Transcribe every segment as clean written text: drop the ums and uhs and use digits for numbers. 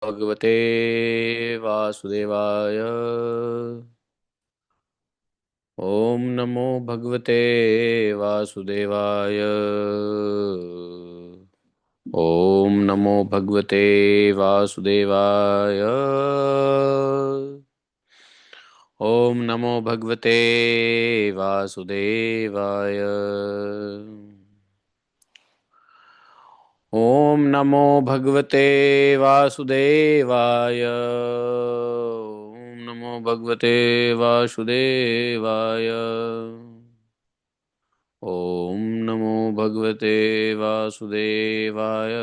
भगवते वासुदेवाय। ओम नमो भगवते वासुदेवाय। ओम नमो भगवते वासुदेवाय। ओम नमो भगवते वासुदेवाय। ओम नमो भगवते वासुदेवाय। ओम नमो भगवते वासुदेवाय। ओम नमो भगवते वासुदेवाय।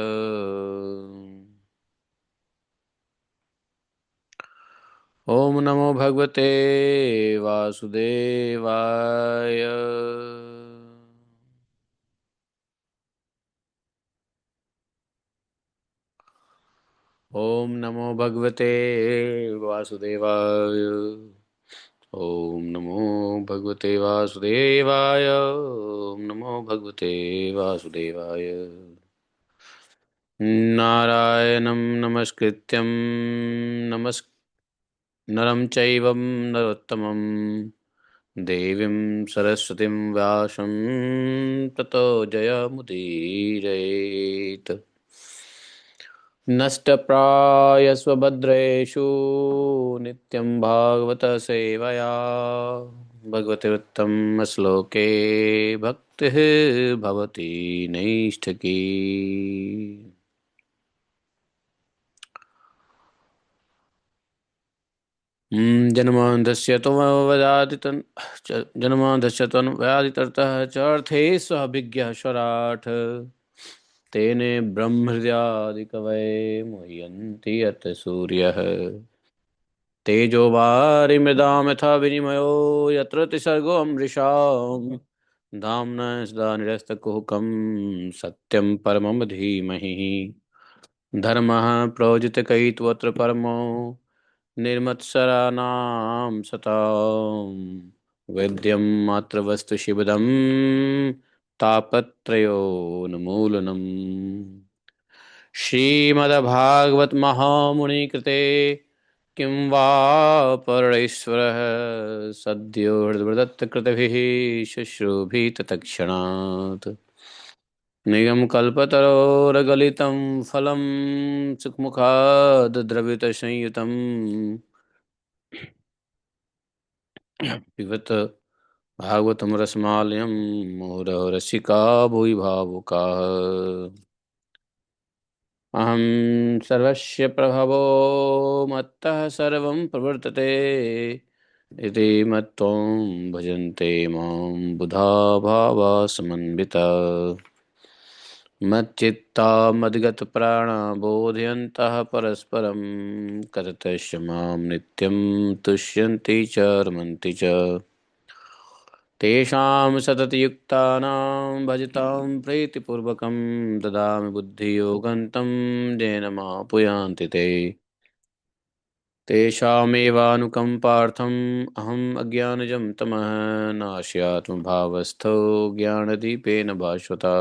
ओम नमो भगवते वासुदेवाय। ओम नमो भगवते वासुदेवाय। ओम नमो भगवते वासुदेवाय। ओम नमो भगवते वासुदेवाय। नारायणं नमस्कृत्यं नमस् नरं चैव नरोत्तमं देवीं सरस्वतीं व्यासं ततो जयमुदीरयेत्। नष्टप्रायस्वभद्रेषु नित्यं भागवत सेवया भगवतीरुत्तमश्लोके भक्तिः भवति नैष्ठकी। जन्मान्धस्य त्वमवदादितन् जन्मान्धस्य त्वमवदादितर्तः च अर्थेष्वभिज्ञः स्वराट् तेने ब्रह्महृदादिकवये मुह्यन्ति यत् सूर्यः तेजो वारिमृदां यथा विनिमयो यत्र त्रिसर्गो मृषाम् धाम्ना सदा निरस्तकुहकं सत्यं परमं धीमहि धर्मः प्रोजितकैत्वत्र परमो निर्मत्सराणां सतां वेद्यं मात्रवस्तु शिवदं तापत्रयोन्मूलनम्। श्रीमद्भागवत महामुनिकृते किं वा परैश्वरः सद्यो हृदत्तकृतभिः शुश्रूभितत्क्षणात् निगमकल्पतरोर्गलितं फलं सुखमुखाद् द्रवितसंयुतं पिबत भागवतं रसमालयं मुहुरः रसिका भुवि भावुकाः। अहं सर्वस्य प्रभवो मत्तः सर्वं प्रवर्तते इति मत्त्वं भजन्ते मां बुधा भावा समन्विता मच्चित्ता मद्गतप्राणा बोधयन्तः परस्परं कततश्च मां नित्यं तुष्यन्ति च रमन्ति च तेषां सततयुक्तानां भजतां प्रीतिपूर्वकं ददामि बुद्धियोगन्तं येन मापुयान्ति ते तेषामेवानुकम्पार्थम् अहम् अज्ञानजं तमः नाशयात्मभावस्थो ज्ञानदीपेन भास्वता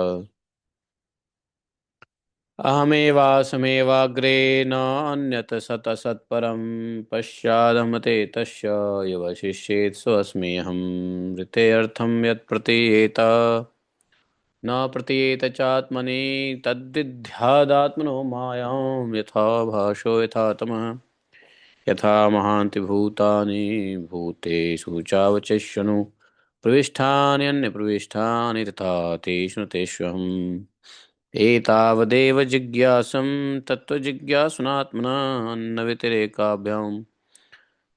अहमेवासमेवाग्रे नान्यत् सतसत्परं पश्चादहमते तस्य यवशिष्येत् स्वस्म्यहं ऋतेऽर्थं यत् प्रतीयेत न प्रतीयेत चात्मनि तद्विद्यादात्मनो मायां यथा भाषो यथा तमः यथा महान्ति भूतानि भूतेषु चावचिष्यनु प्रविष्टान्यन्यप्रविष्टानि तथा तेषु तेष्वहम् एतावदेव जिज्ञासं तत्त्वजिज्ञासुनात्मना अन्नव्यतिरेकाभ्यां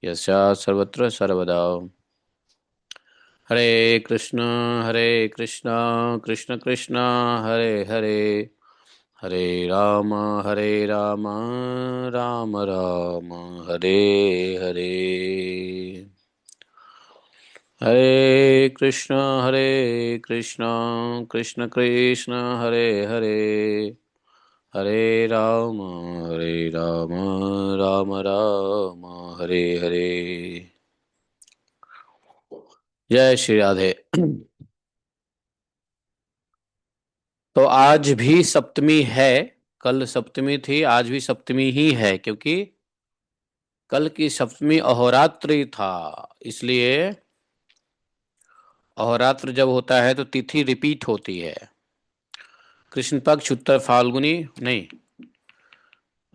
यस्यात् सर्वत्र सर्वदा हरे कृष्ण कृष्ण कृष्ण हरे हरे हरे राम राम राम हरे हरे हरे कृष्ण कृष्ण कृष्ण हरे हरे हरे राम राम राम हरे हरे। जय श्री राधे। तो आज भी सप्तमी है, कल सप्तमी थी, आज भी सप्तमी ही है, क्योंकि कल की सप्तमी अहोरात्रि था। इसलिए अहोरात्र जब होता है तो तिथि रिपीट होती है। कृष्ण पक्ष उत्तर फाल्गुनी, नहीं,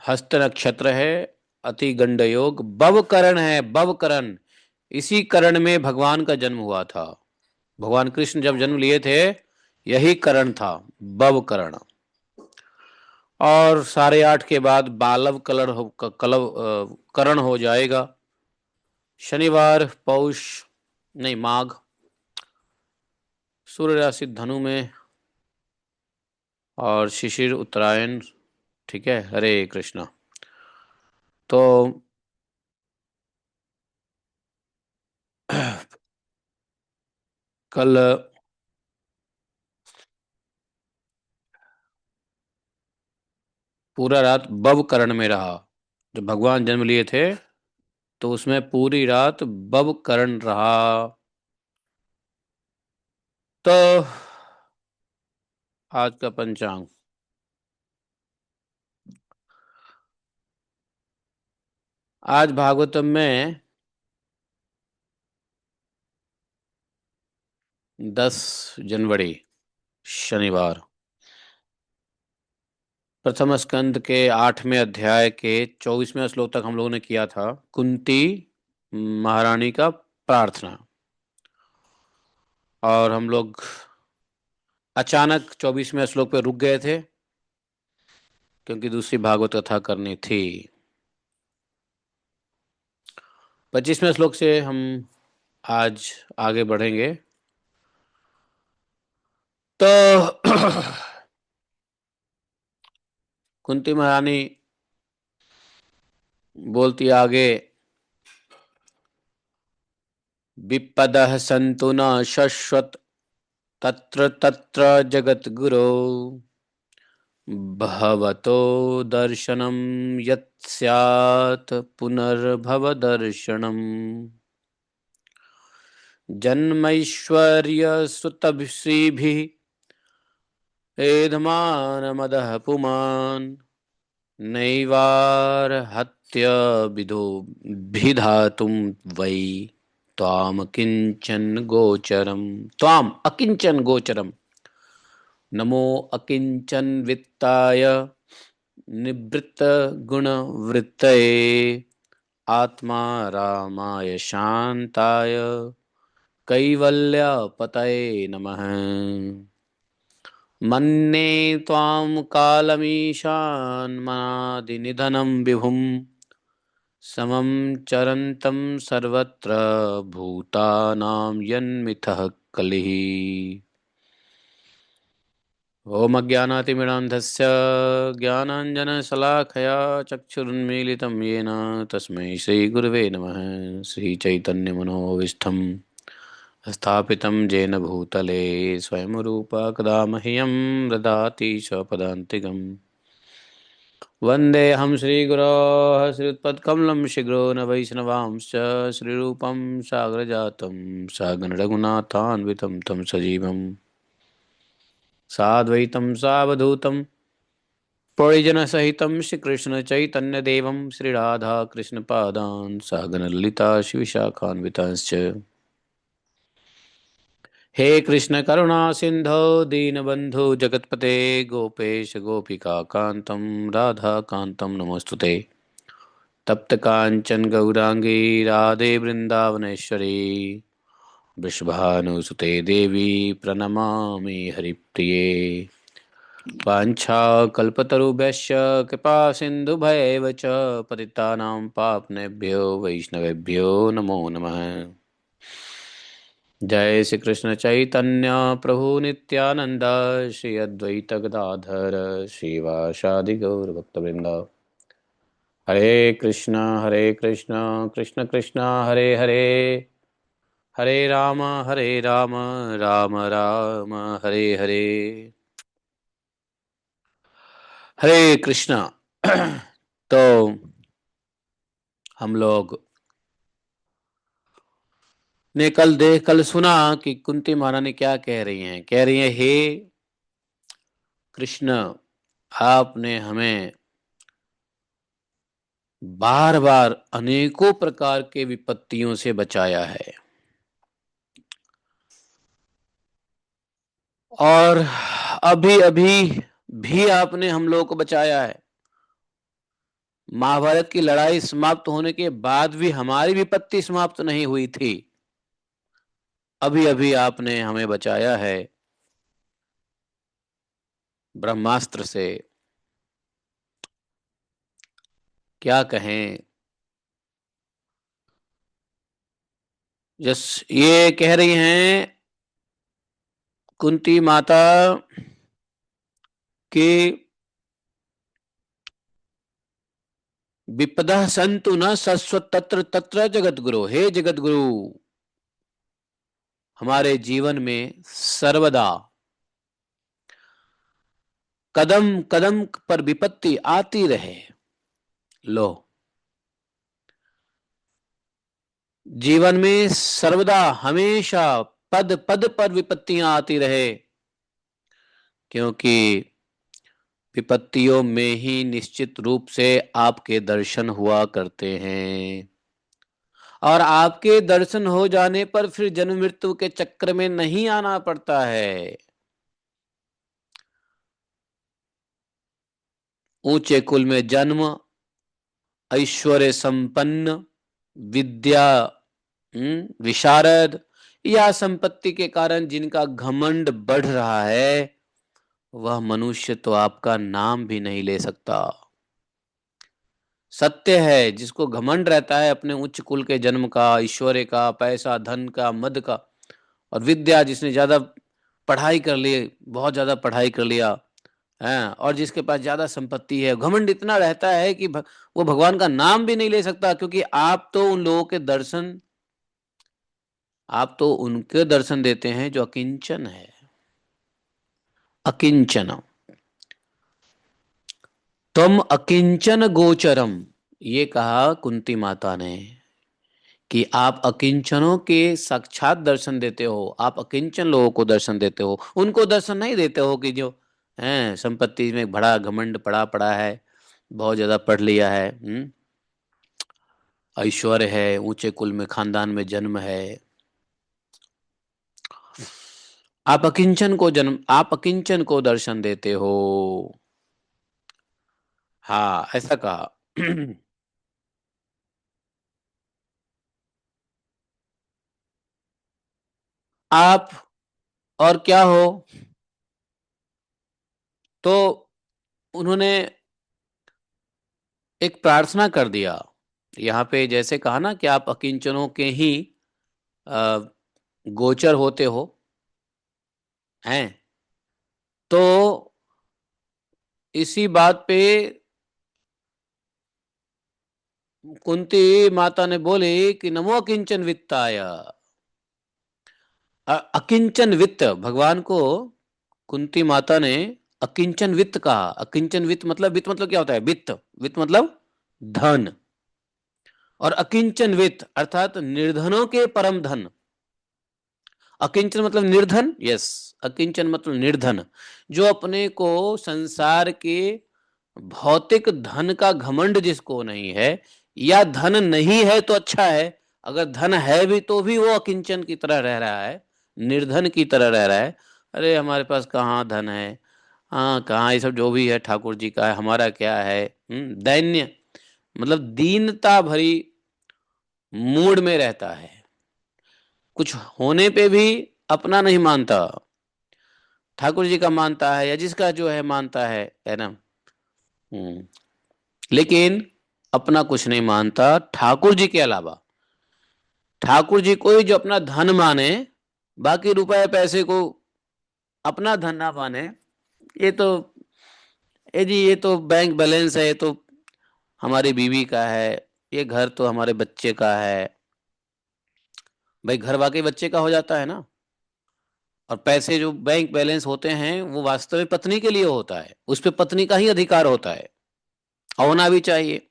हस्त नक्षत्र है, अति गंड योग, बवकरण है, बवकरण। इसी करण में भगवान का जन्म हुआ था। भगवान कृष्ण जब जन्म लिए थे, यही करण था, बवकरण। और 8:30 के बाद बालव करण हो जाएगा। शनिवार पौष, नहीं, माघ, सूर्य राशि धनु में, और शिशिर उत्तरायण। ठीक है, हरे कृष्णा। तो कल पूरा रात बव करण में रहा। जब भगवान जन्म लिए थे तो उसमें पूरी रात बव करण रहा। तो आज का पंचांग, आज भागवतम में 10 जनवरी, शनिवार, प्रथम स्कंद के 8वें अध्याय के 24वें श्लोक तक हम लोगों ने किया था। कुंती महारानी का प्रार्थना। और हम लोग अचानक 24वें श्लोक पे रुक गए थे, क्योंकि दूसरी भागवत कथा करनी थी। 25वें श्लोक से हम आज आगे बढ़ेंगे। तो कुंती महारानी बोलती आगे, विपदः सन्तु न शश्वत तत्र तत्र जगद्गुरो भवतो दर्शनं यत् स्यात् पुनर्भवदर्शनम् जन्मैश्वर्यसुतश्रीभिः एधमानमदः पुमान् नैवार्हत्य विधो विधातुं वै त्वाम किंचन गोचरम, त्वाम अकिंचन गोचरम। नमो अकिंचन वित्ताय निवृत्त गुण वृत्तये आत्मा रामाय शांताय कैवल्य पतये नमः। मन्ये त्वां कालमीशान मनादिनिधनं विभुं समं चरन्तं सर्वत्र भूतानां यन्मिथः कलिः। ॐ अज्ञानातिमिरान्धस्य ज्ञानाञ्जनशलाखया चक्षुरुन्मीलितं येन तस्मै श्रीगुरुवे नमः। श्रीचैतन्यमनोभीष्टं स्थापितं येन भूतले स्वयं रूपा कदा मह्यं ददाति स्वपदान्तिकम्। वन्देऽहं श्रीगुरोः श्रीयुत्पत्कमलं शीघ्रो न वैष्णवांश्च श्रीरूपं साग्रजातं सागररघुनाथान्वितं तं सजीवम् साद्वैतं सावधूतं परिजनसहितं श्रीकृष्णचैतन्यदेवं श्रीराधाकृष्णपादान् सागरललिता श्रीविशाखान्वितांश्च। हे कृष्ण करुणा सिंधो दीनबंधु जगतपते गोपेश गोपिकान्तं राधाकान्तं नमोस्तुते। तप्त कांचन गौरांगी राधे वृंदावनेश्वरी वृषभानुसुते देवी प्रणमामि हरिप्रिये। वाञ्छाकल्पतरुभ्यश्च कृपा सिन्धुभैव च पतितानां पावनेभ्यो वैष्णवेभ्यो नमो नमः। जय श्री कृष्ण चैतन्य प्रभु नित्यानंद श्री अद्वैत गदाधर श्रीवासादि गौर भक्तवृंद। हरे कृष्ण कृष्ण कृष्ण हरे हरे, हरे राम राम राम हरे हरे। हरे कृष्णा। तो हम लोग ने कल सुना कि कुंती महारानी क्या कह रही हैं। कह रही हैं, हे कृष्ण, आपने हमें बार बार अनेकों प्रकार के विपत्तियों से बचाया है, और अभी अभी भी आपने हम लोगों को बचाया है। महाभारत की लड़ाई समाप्त होने के बाद भी हमारी विपत्ति समाप्त नहीं हुई थी। अभी अभी आपने हमें बचाया है ब्रह्मास्त्र से। क्या कहें। जस ये कह रही हैं कुंती माता कि विपदा संतु न सस्व तत्र तत्र जगत गुरु। हे जगत गुरु, हमारे जीवन में सर्वदा कदम कदम पर विपत्ति आती रहे। लो, जीवन में सर्वदा हमेशा पद पद पर विपत्तियां आती रहे, क्योंकि विपत्तियों में ही निश्चित रूप से आपके दर्शन हुआ करते हैं, और आपके दर्शन हो जाने पर फिर जन्म मृत्यु के चक्र में नहीं आना पड़ता है। ऊंचे कुल में जन्म, ऐश्वर्य संपन्न, विद्या विशारद, या संपत्ति के कारण जिनका घमंड बढ़ रहा है, वह मनुष्य तो आपका नाम भी नहीं ले सकता। सत्य है, जिसको घमंड रहता है अपने उच्च कुल के जन्म का, ऐश्वर्य का, पैसा धन का, मद का, और विद्या, जिसने ज्यादा पढ़ाई कर ली, बहुत ज्यादा पढ़ाई कर लिया है, और जिसके पास ज्यादा संपत्ति है, घमंड इतना रहता है कि वो भगवान का नाम भी नहीं ले सकता। क्योंकि आप तो उन लोगों के दर्शन, आप तो उनके दर्शन देते हैं जो अकिंचन है। अकिंचन, तुम अकिंचन गोचरम, ये कहा कुंती माता ने कि आप अकिंचनों के साक्षात दर्शन देते हो। आप अकिंचन लोगों को दर्शन देते हो, उनको दर्शन नहीं देते हो कि जो है संपत्ति में बड़ा घमंड पड़ा पड़ा है, बहुत ज्यादा पढ़ लिया है, ऐश्वर्य है, ऊंचे कुल में खानदान में जन्म है। आप अकिंचन को दर्शन देते हो। हाँ, ऐसा कहा। आप और क्या हो। तो उन्होंने एक प्रार्थना कर दिया यहाँ पे, जैसे कहा ना कि आप अकिंचनों के ही अ, गोचर होते हो, हैं। तो इसी बात पे कुंती माता ने बोली कि नमो अकिंचन वित्ताय। अकिंचन वित्त भगवान को कुंती माता ने अकिंचन वित्त कहा। अकिंचन वित्त मतलब क्या होता है? वित्त, वित्त मतलब धन, और अकिंचन वित्त अर्थात निर्धनों के परम धन। अकिंचन मतलब निर्धन, यस। अकिंचन मतलब निर्धन, जो अपने को संसार के भौतिक धन का घमंड जिसको नहीं है, या धन नहीं है तो अच्छा है, अगर धन है भी तो भी वो अकिंचन की तरह रह रहा है, निर्धन की तरह रह रहा है। अरे हमारे पास कहाँ धन है, हाँ कहाँ, ये सब जो भी है ठाकुर जी का है, हमारा क्या है। दैन्य मतलब दीनता भरी मूड में रहता है, कुछ होने पे भी अपना नहीं मानता, ठाकुर जी का मानता है, या जिसका जो है मानता है ना। हम्म लेकिन अपना कुछ नहीं मानता ठाकुर जी के अलावा। ठाकुर जी को ही जो अपना धन माने, बाकी रुपए पैसे को अपना धन ना माने, ये तो, ये जी ये तो बैंक बैलेंस है, ये तो हमारी बीवी का है, ये घर तो हमारे बच्चे का है। भाई घर वाकई बच्चे का हो जाता है ना, और पैसे जो बैंक बैलेंस होते हैं वो वास्तव में पत्नी के लिए होता है, उस पे पत्नी का ही अधिकार होता है, होना भी चाहिए।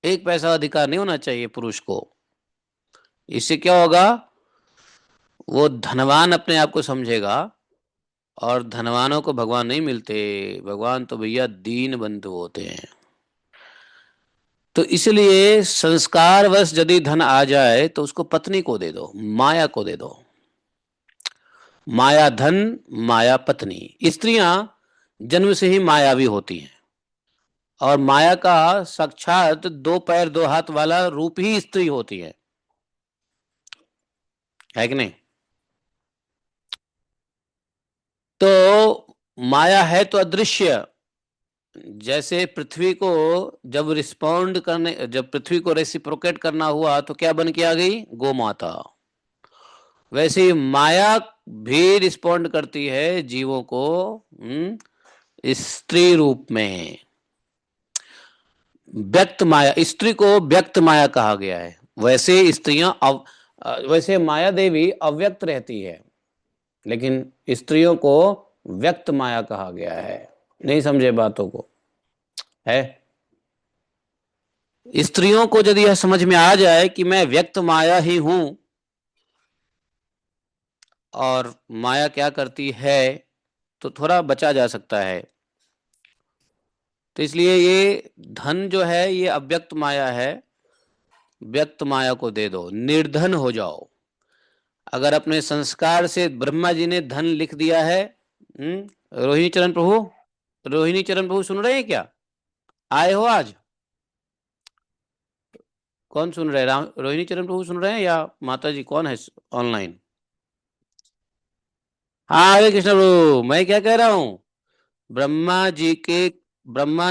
एक पैसा अधिकार नहीं होना चाहिए पुरुष को। इससे क्या होगा, वो धनवान अपने आप को समझेगा, और धनवानों को भगवान नहीं मिलते, भगवान तो भैया दीन बंधु होते हैं। तो इसलिए संस्कारवश यदि धन आ जाए तो उसको पत्नी को दे दो, माया को दे दो। माया धन, माया पत्नी। स्त्रियां जन्म से ही मायावी होती हैं, और माया का साक्षात दो पैर दो हाथ वाला रूप ही स्त्री होती है कि नहीं? तो माया है तो अदृश्य। जैसे पृथ्वी को जब पृथ्वी को रेसिप्रोकेट करना हुआ तो क्या बन के आ गई? गौ माता। वैसे ही माया भी रिस्पोंड करती है जीवों को स्त्री रूप में। व्यक्त माया, स्त्री को व्यक्त माया कहा गया है। वैसे स्त्रियां वैसे माया देवी अव्यक्त रहती है, लेकिन स्त्रियों को व्यक्त माया कहा गया है। नहीं समझे बातों को? है, स्त्रियों को यदि यह समझ में आ जाए कि मैं व्यक्त माया ही हूं और माया क्या करती है, तो थोड़ा बचा जा सकता है। तो इसलिए ये धन जो है ये अव्यक्त माया है, व्यक्त माया को दे दो, निर्धन हो जाओ। अगर अपने संस्कार से ब्रह्मा जी ने धन लिख दिया है। रोहिणी चरण प्रभु, रोहिणी चरण प्रभु सुन रहे हैं क्या? आए हो आज? कौन सुन रहे हैं? रोहिणी चरण प्रभु सुन रहे हैं या माता जी, कौन है ऑनलाइन? हाँ, हरे कृष्ण प्रभु। मैं क्या कह रहा हूँ, ब्रह्मा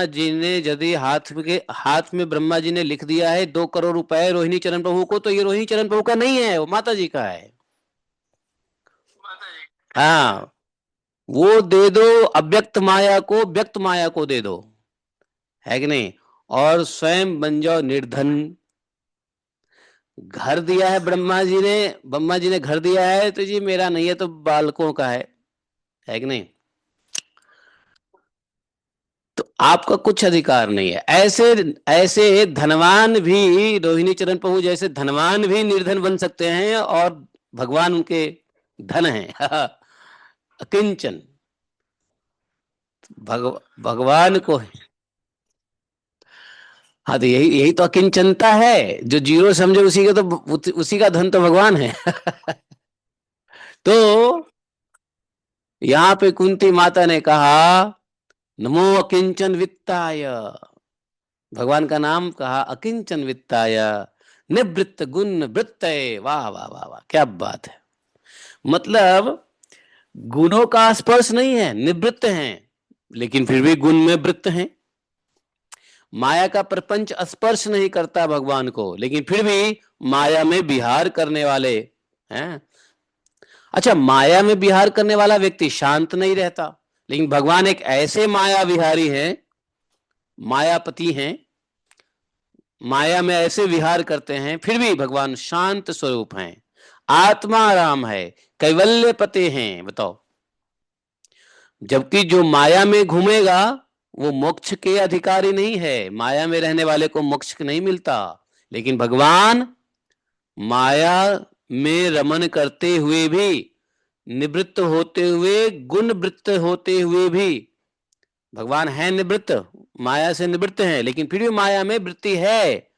जी ने यदि हाथ में ब्रह्मा जी ने लिख दिया है 2 करोड़ रुपए रोहिणी चरण प्रभु को, तो ये रोहिणी चरण प्रभु का नहीं है, वो माता जी का है। हाँ, वो दे दो, अव्यक्त माया को व्यक्त माया को दे दो, है कि नहीं? और स्वयं बन जाओ निर्धन। घर दिया है ब्रह्मा जी ने घर दिया है तो जी मेरा नहीं है, तो बालकों का है कि नहीं? तो आपका कुछ अधिकार नहीं है। ऐसे ऐसे धनवान भी, रोहिणी चरण प्रभु जैसे धनवान भी निर्धन बन सकते हैं, और भगवान उनके धन है। अकिंचन। भगवान को। हाँ, तो यही यही तो अकिंचनता है। जो जीरो समझे उसी का तो उसी का धन तो भगवान है। तो यहाँ पे कुंती माता ने कहा नमो अकिंचन वित्ताय। भगवान का नाम कहा अकिंचन वित्ताय, निवृत्त गुण वृत्तये। वाह वाह वाह वाह, क्या बात है! मतलब गुणों का स्पर्श नहीं है, निवृत्त हैं, लेकिन फिर भी गुण में वृत्त हैं। माया का प्रपंच स्पर्श नहीं करता भगवान को, लेकिन फिर भी माया में विहार करने वाले हैं। अच्छा, माया में विहार करने वाला व्यक्ति शांत नहीं रहता, लेकिन भगवान एक ऐसे माया विहारी हैं, मायापति हैं, माया में ऐसे विहार करते हैं, फिर भी भगवान शांत स्वरूप हैं, आत्मा राम है, कैवल्य पते हैं। बताओ, जबकि जो माया में घूमेगा वो मोक्ष के अधिकारी नहीं है, माया में रहने वाले को मोक्ष नहीं मिलता। लेकिन भगवान माया में रमन करते हुए भी, निवृत्त होते हुए, गुण वृत्त होते हुए भी, भगवान है निवृत्त, माया से निवृत्त हैं, लेकिन फिर भी माया में वृत्ति है,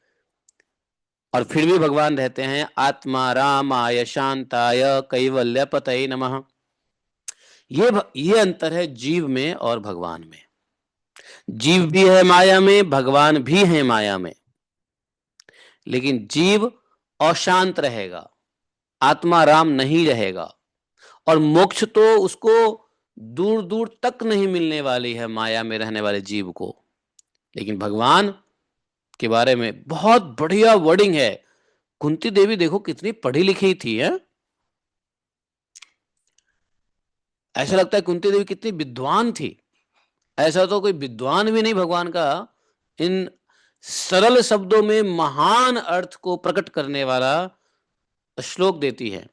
और फिर भी भगवान रहते हैं आत्मा रामाय शांताय कैवल्य पतये नमः। ये अंतर है जीव में और भगवान में। जीव भी है माया में, भगवान भी है माया में, लेकिन जीव अशांत रहेगा, आत्मा राम नहीं रहेगा, और मोक्ष तो उसको दूर दूर तक नहीं मिलने वाली है माया में रहने वाले जीव को। लेकिन भगवान के बारे में बहुत बढ़िया वर्डिंग है। कुंती देवी देखो कितनी पढ़ी लिखी थी है, ऐसा लगता है कुंती देवी कितनी विद्वान थी। ऐसा तो कोई विद्वान भी नहीं भगवान का इन सरल शब्दों में महान अर्थ को प्रकट करने वाला श्लोक देती है।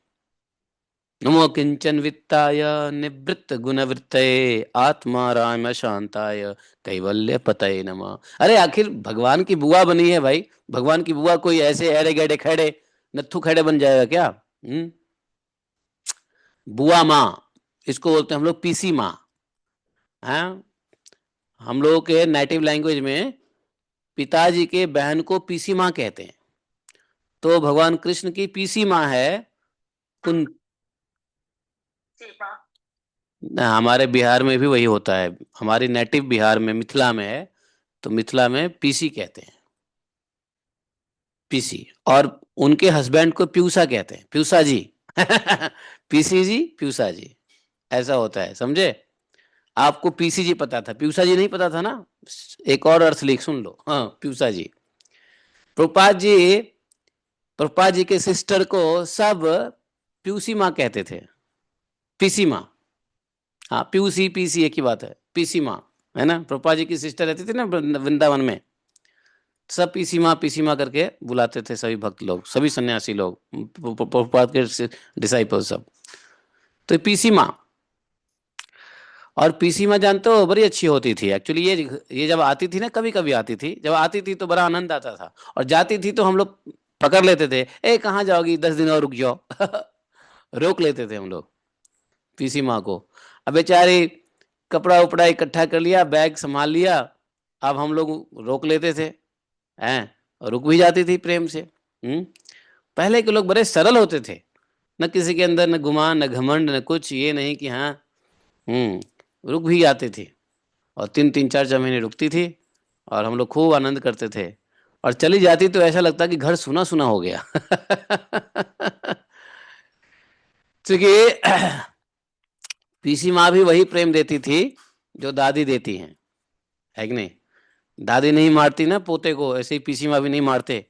नमो किंचन वित्ताय निवृत्त गुणवृत्तये आत्मा राम शांताय कैवल्य पतये नमः। अरे आखिर भगवान की बुआ बनी है भाई, भगवान की बुआ कोई ऐसे अरे गड़े खड़े नत्थु खड़े बन जाएगा क्या? बुआ माँ, इसको बोलते हैं हम लोग पीसी माँ। हाँ, हम लोगों के नेटिव लैंग्वेज में पिताजी के बहन को पीसी माँ कहते हैं। तो भगवान कृष्ण की पीसी माँ है कुन हमारे बिहार में भी वही होता है। हमारी नेटिव बिहार में मिथिला में है, तो मिथिला में पीसी कहते हैं, पीसी। और उनके हस्बैंड को प्यूसा कहते हैं, प्यूसा जी। पीसी जी, प्यूसा जी, ऐसा होता है, समझे? आपको पीसी जी पता था, प्यूसा जी नहीं पता था ना? एक और अर्थ लिख सुन लो, हाँ, प्यूसा जी। प्रभुपाद जी, प्रभुपाद जी के सिस्टर को सब प्यूसी माँ कहते थे, पीसी माँ। हाँ, पीयूसी पीसी एक ही बात है, पीसी माँ, है ना? प्रभुपाद जी की सिस्टर रहती थी ना वृंदावन में, सब पीसी माँ करके बुलाते थे सभी भक्त लोग, सभी सन्यासी लोग, प्रभुपाद के डिसाइपल सब। तो पीसी माँ, और पीसी माँ जानते हो बड़ी अच्छी होती थी एक्चुअली। ये जब आती थी ना, कभी कभी आती थी, जब आती थी तो बड़ा आनंद आता था, और जाती थी तो हम लोग पकड़ लेते थे, ए कहाँ जाओगी, 10 दिन और रुक जाओ। रोक लेते थे हम लोग पीसी माँ को। अब बेचारी कपड़ा उपड़ा इकट्ठा कर लिया, बैग संभाल लिया, अब हम लोग रोक लेते थे, हैं, और रुक भी जाती थी प्रेम से। पहले के लोग बड़े सरल होते थे, न किसी के अंदर न गुमान न घमंड न कुछ, ये नहीं कि हाँ। रुक भी जाती थी, और 3 3 4 4 महीने रुकती थी, और हम लोग खूब आनंद करते थे। और चली जाती तो ऐसा लगता कि घर सुना सुना हो गया। क्योंकि पीसी माँ भी वही प्रेम देती थी जो दादी देती हैं, है कि नहीं? दादी नहीं मारती ना पोते को, ऐसे ही पीसी माँ भी नहीं मारते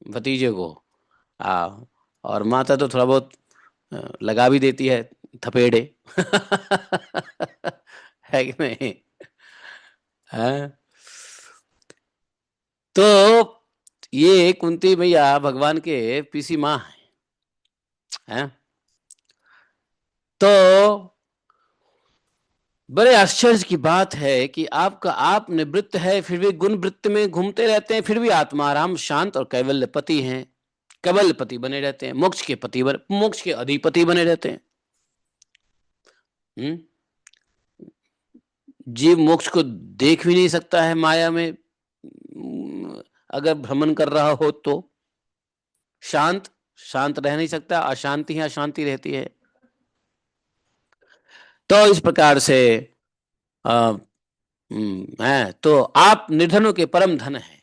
भतीजे को। हाँ, और माता तो थोड़ा बहुत लगा भी देती है थपेड़े। है कि नहीं? हाँ। तो ये कुंती मैया भगवान के पीसी माँ हैं। तो बड़े आश्चर्य की बात है कि आपका आप निवृत्त है, फिर भी गुण वृत्त में घूमते रहते हैं, फिर भी आत्माराम शांत और कैवल्यपति हैं, कैवल्यपति बने रहते हैं, मोक्ष के पति मोक्ष के अधिपति बने रहते हैं। हम्म जीव मोक्ष को देख भी नहीं सकता है माया में, अगर भ्रमण कर रहा हो तो शांत, शांत रह नहीं सकता, अशांति ही अशांति रहती है। तो इस प्रकार से है, तो आप निर्धनों के परम धन है।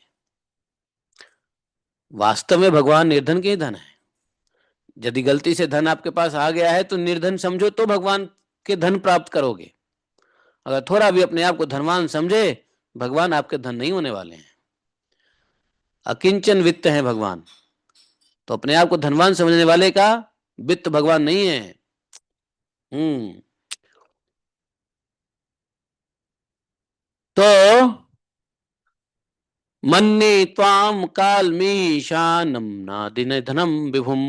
वास्तव में भगवान निर्धन के ही धन है। यदि गलती से धन आपके पास आ गया है तो निर्धन समझो तो भगवान के धन प्राप्त करोगे। अगर थोड़ा भी अपने आप को धनवान समझे, भगवान आपके धन नहीं होने वाले हैं। अकिंचन वित्त है भगवान, तो अपने आप को धनवान समझने वाले का वित्त भगवान नहीं है। हम्म तो मन्ये त्वाम कालमीशानम नादिन धनम विभुम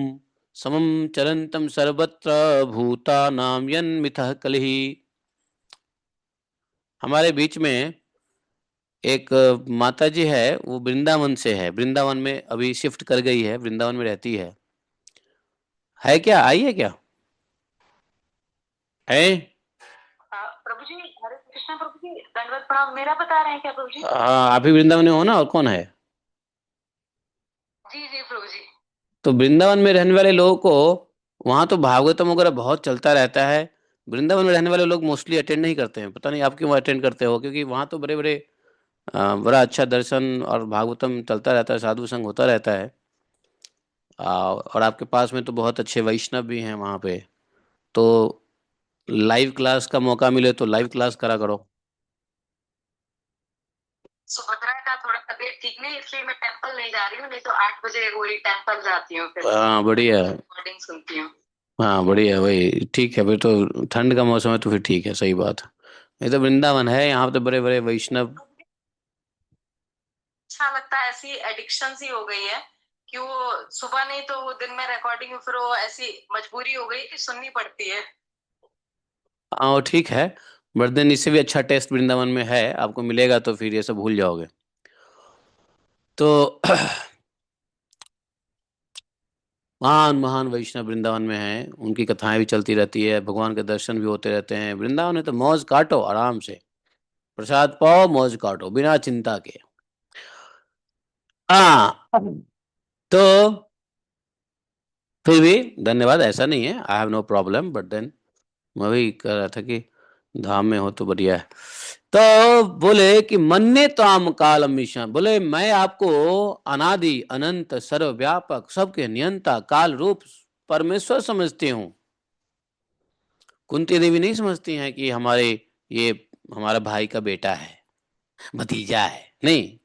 समम चरंतम सर्वत्र भूतानाम यन्मिथः कलिहि। हमारे बीच में एक माता जी है, वो वृंदावन से है, वृंदावन में अभी शिफ्ट कर गई है, वृंदावन में रहती है क्या? आई है क्या? है? प्रभु जी हरे कृष्णा। प्रभु जी दंडवत प्रणाम। मेरा बता रहे हैं क्या प्रभु जी? हाँ, आप ही वृंदावन में हो ना, और कौन है? जी जी प्रभु जी। तो वृंदावन में रहने वाले लोगों को वहां तो भागवतम वगैरह बहुत चलता रहता है। वृंदावन में रहने वाले लोग मोस्टली अटेंड नहीं करते हैं, पता नहीं आप क्यों अटेंड करते हो, क्योंकि वहां तो बड़े बड़े बड़ा अच्छा दर्शन और भागवतम चलता रहता है, साधु संग होता रहता है। और आपके पास में तो बहुत अच्छे वैष्णव भी हैं वहाँ पे, तो लाइव क्लास का मौका मिले तो लाइव क्लास करा करो। सुभद्रा का थोड़ा तबीयत ठीक नहीं, इसलिए मैं टेंपल नहीं जा रही हूँ, नहीं तो 8 बजे वही टेंपल जाती हूँ, फिर हाँ बढ़िया है। रिकॉर्डिंग सुनती हूँ। हाँ बढ़िया, वही ठीक है फिर तो, ठंड का मौसम है तो फिर ठीक है, सही बात है। ये तो वृंदावन है, यहाँ पे तो बड़े बड़े वैष्णव। अच्छा लगता है, ऐसी एडिक्शन सी हो गई है कि वो सुबह नहीं तो वो दिन में रिकॉर्डिंग, फिर वो ऐसी मजबूरी हो गई कि सुननी पड़ती है। हाँ वो ठीक है, बट देन इससे भी अच्छा टेस्ट वृंदावन में है, आपको मिलेगा तो फिर ये सब भूल जाओगे। तो महान महान वैष्णव वृंदावन में हैं, उनकी कथाएं भी चलती रहती है, भगवान के दर्शन भी होते रहते हैं। वृंदावन में तो मौज काटो आराम से, प्रसाद पाओ, मौज काटो बिना चिंता के। हाँ, तो फिर भी धन्यवाद, ऐसा नहीं है, I have no problem, but then मैं भी कह रहा था कि धाम में हो तो बढ़िया है। तो बोले कि मन्ने ताम काल अमीशा, बोले मैं आपको अनादि अनंत सर्वव्यापक सबके नियंता काल रूप परमेश्वर समझती हूँ। कुंती देवी नहीं समझती हैं कि हमारे ये हमारा भाई का बेटा है, भतीजा है, नहीं।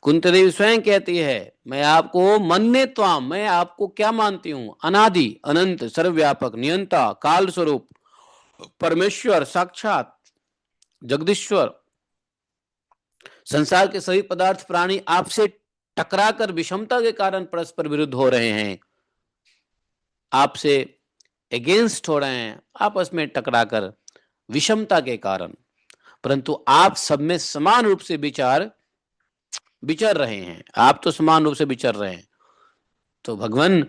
कुंती देवी स्वयं कहती है मैं आपको मन्ने त्वाम, मैं आपको क्या मानती हूँ, अनादि अनंत सर्वव्यापक नियंता काल स्वरूप परमेश्वर साक्षात जगदीश्वर। संसार के सभी पदार्थ प्राणी आपसे टकराकर विषमता के कारण परस्पर विरुद्ध हो रहे हैं, आपसे अगेंस्ट हो रहे हैं, आपस में टकराकर विषमता के कारण, परंतु आप सब में समान रूप से विचर रहे हैं, आप तो समान रूप से विचर रहे हैं। तो भगवान,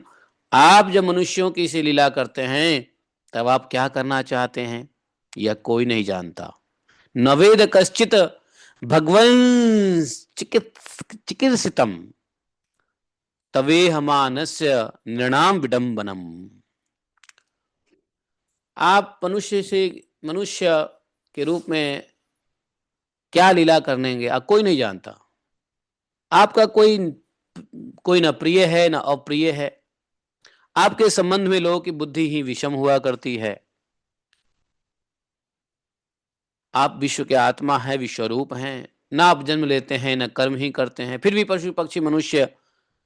आप जब मनुष्यों की से लीला करते हैं तब आप क्या करना चाहते हैं यह कोई नहीं जानता। नवेद कश्चित भगवन् चिकित्सितम तवेहमानस्य नृणाम विडंबनम। आप मनुष्य के रूप में क्या लीला करेंगे आप कोई नहीं जानता। आपका कोई कोई ना प्रिय है ना अप्रिय है, आपके संबंध में लोगों की बुद्धि ही विषम हुआ करती है। आप विश्व के आत्मा है, विश्वरूप हैं, ना आप जन्म लेते हैं ना कर्म ही करते हैं, फिर भी पशु पक्षी मनुष्य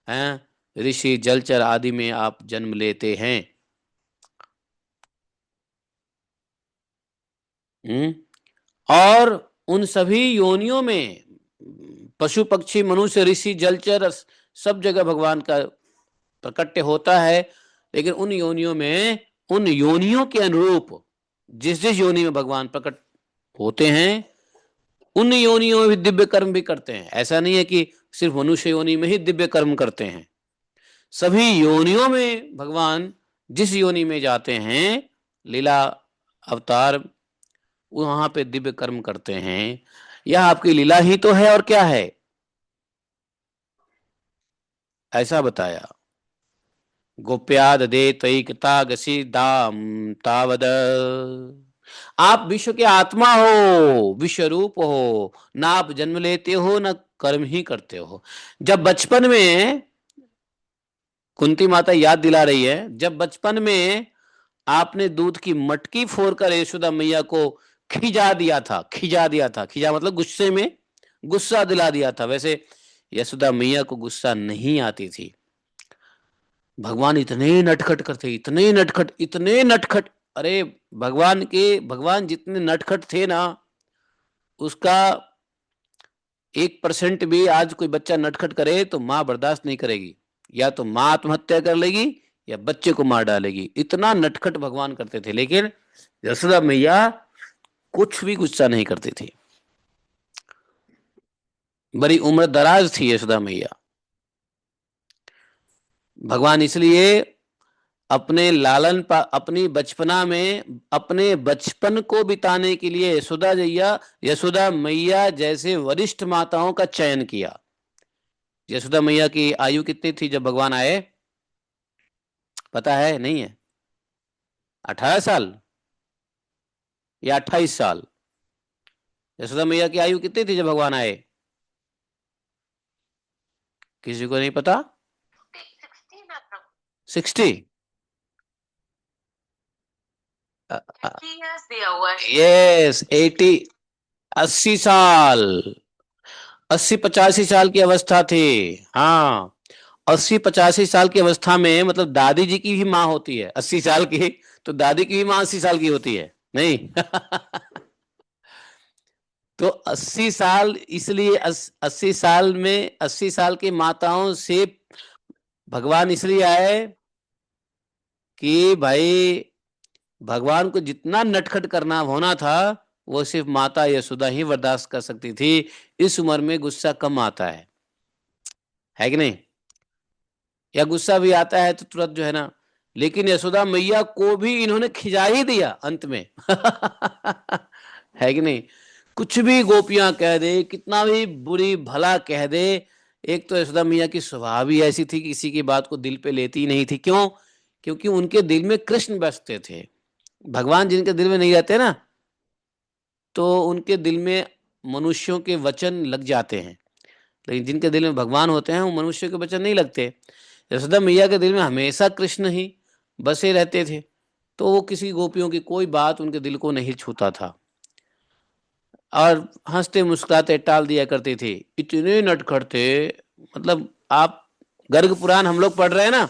हैं, ऋषि जलचर आदि में आप जन्म लेते हैं। और उन सभी योनियों में पशु पक्षी मनुष्य ऋषि जलचर सब जगह भगवान का प्रकट्य होता है, लेकिन उन योनियों में उन योनियों के अनुरूप जिस जिस योनि में भगवान प्रकट होते हैं उन योनियों में भी दिव्य कर्म भी करते हैं। ऐसा नहीं है कि सिर्फ मनुष्य योनि में ही दिव्य कर्म करते हैं, सभी योनियों में भगवान जिस योनि में जाते हैं लीला अवतार वहां पे दिव्य कर्म करते हैं। यह आपकी लीला ही तो है और क्या है, ऐसा बताया। गोप्याद दे तई कृतागसी दाम तावद। आप विश्व के आत्मा हो, विश्व रूप हो, ना आप जन्म लेते हो ना कर्म ही करते हो। जब बचपन में कुंती माता याद दिला रही है, जब बचपन में आपने दूध की मटकी फोड़कर यशोदा मैया को खिजा मतलब गुस्से में गुस्सा दिला दिया था। वैसे यशोदा मैया को गुस्सा नहीं आती थी, भगवान इतने नटखट करते, इतने नटखट। अरे भगवान जितने नटखट थे ना, उसका 1% भी आज कोई बच्चा नटखट करे तो माँ बर्दाश्त नहीं करेगी, या तो माँ आत्महत्या कर लेगी या बच्चे को मार डालेगी, इतना नटखट भगवान करते थे। लेकिन यशोदा मैया कुछ भी गुस्सा नहीं करती थी, बड़ी उम्र दराज थी यशोदा मैया। भगवान इसलिए अपनी बचपना में अपने बचपन को बिताने के लिए यशोदा मैया जैसे वरिष्ठ माताओं का चयन किया। यशोदा मैया की आयु कितनी थी जब भगवान आए, पता है नहीं है? 18 साल या 28 साल? यशोदा मैया की आयु कितनी थी जब भगवान आए, किसी को नहीं पता? 60? दिया हुआ है। यस 80 साल, 80-85 साल की अवस्था थी। हाँ, 80-85 साल की अवस्था में मतलब दादी जी की भी माँ होती है 80 साल की, तो दादी की भी माँ 80 साल की होती है नहीं? तो 80 साल इसलिए 80 साल की माताओं से भगवान इसलिए आए कि भाई भगवान को जितना नटखट करना होना था वो सिर्फ माता यशोदा ही बर्दाश्त कर सकती थी। इस उम्र में गुस्सा कम आता है कि नहीं? या गुस्सा भी आता है तो तुरंत जो है ना, लेकिन यशोदा मैया को भी इन्होंने खिजा ही दिया अंत में। है कि नहीं? कुछ भी गोपियां कह दे, कितना भी बुरी भला कह दे, एक तो यशोदा मैया की स्वभाव ही ऐसी थी कि किसी की बात को दिल पे लेती ही नहीं थी। क्यों? क्योंकि उनके दिल में कृष्ण बसते थे। भगवान जिनके दिल में नहीं रहते ना, तो उनके दिल में मनुष्यों के वचन लग जाते हैं, लेकिन जिनके दिल में भगवान होते हैं वो मनुष्य के वचन नहीं लगते। यशोदा मैया के दिल में हमेशा कृष्ण ही बसे रहते थे, तो वो किसी गोपियों की कोई बात उनके दिल को नहीं छूता था, और हंसते मुस्कुराते टाल दिया करते थे। इतने नटखट थे, मतलब आप गर्ग पुराण हम लोग पढ़ रहे हैं ना,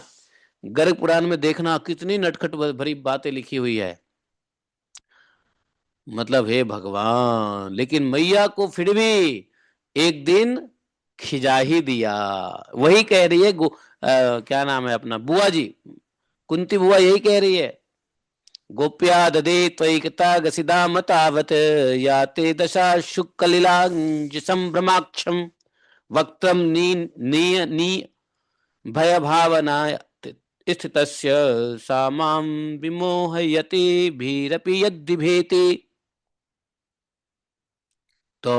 गर्ग पुराण में देखना कितनी नटखट भरी बातें लिखी हुई है। मतलब हे भगवान, लेकिन मैया को फिर भी एक दिन खिजा ही दिया। वही कह रही है क्या नाम है अपना, बुआ जी, कुंती बुआ यही कह रही है, गोप्या ददे त्वयिकता गसिदा मतावत या ते दशा शुक्कलिलांज संभ्रमाक्षम वक्त्रम नी नी नी भय भावना स्थितस्य सा मां विमोहयति भीरपि यद्विभेति। तो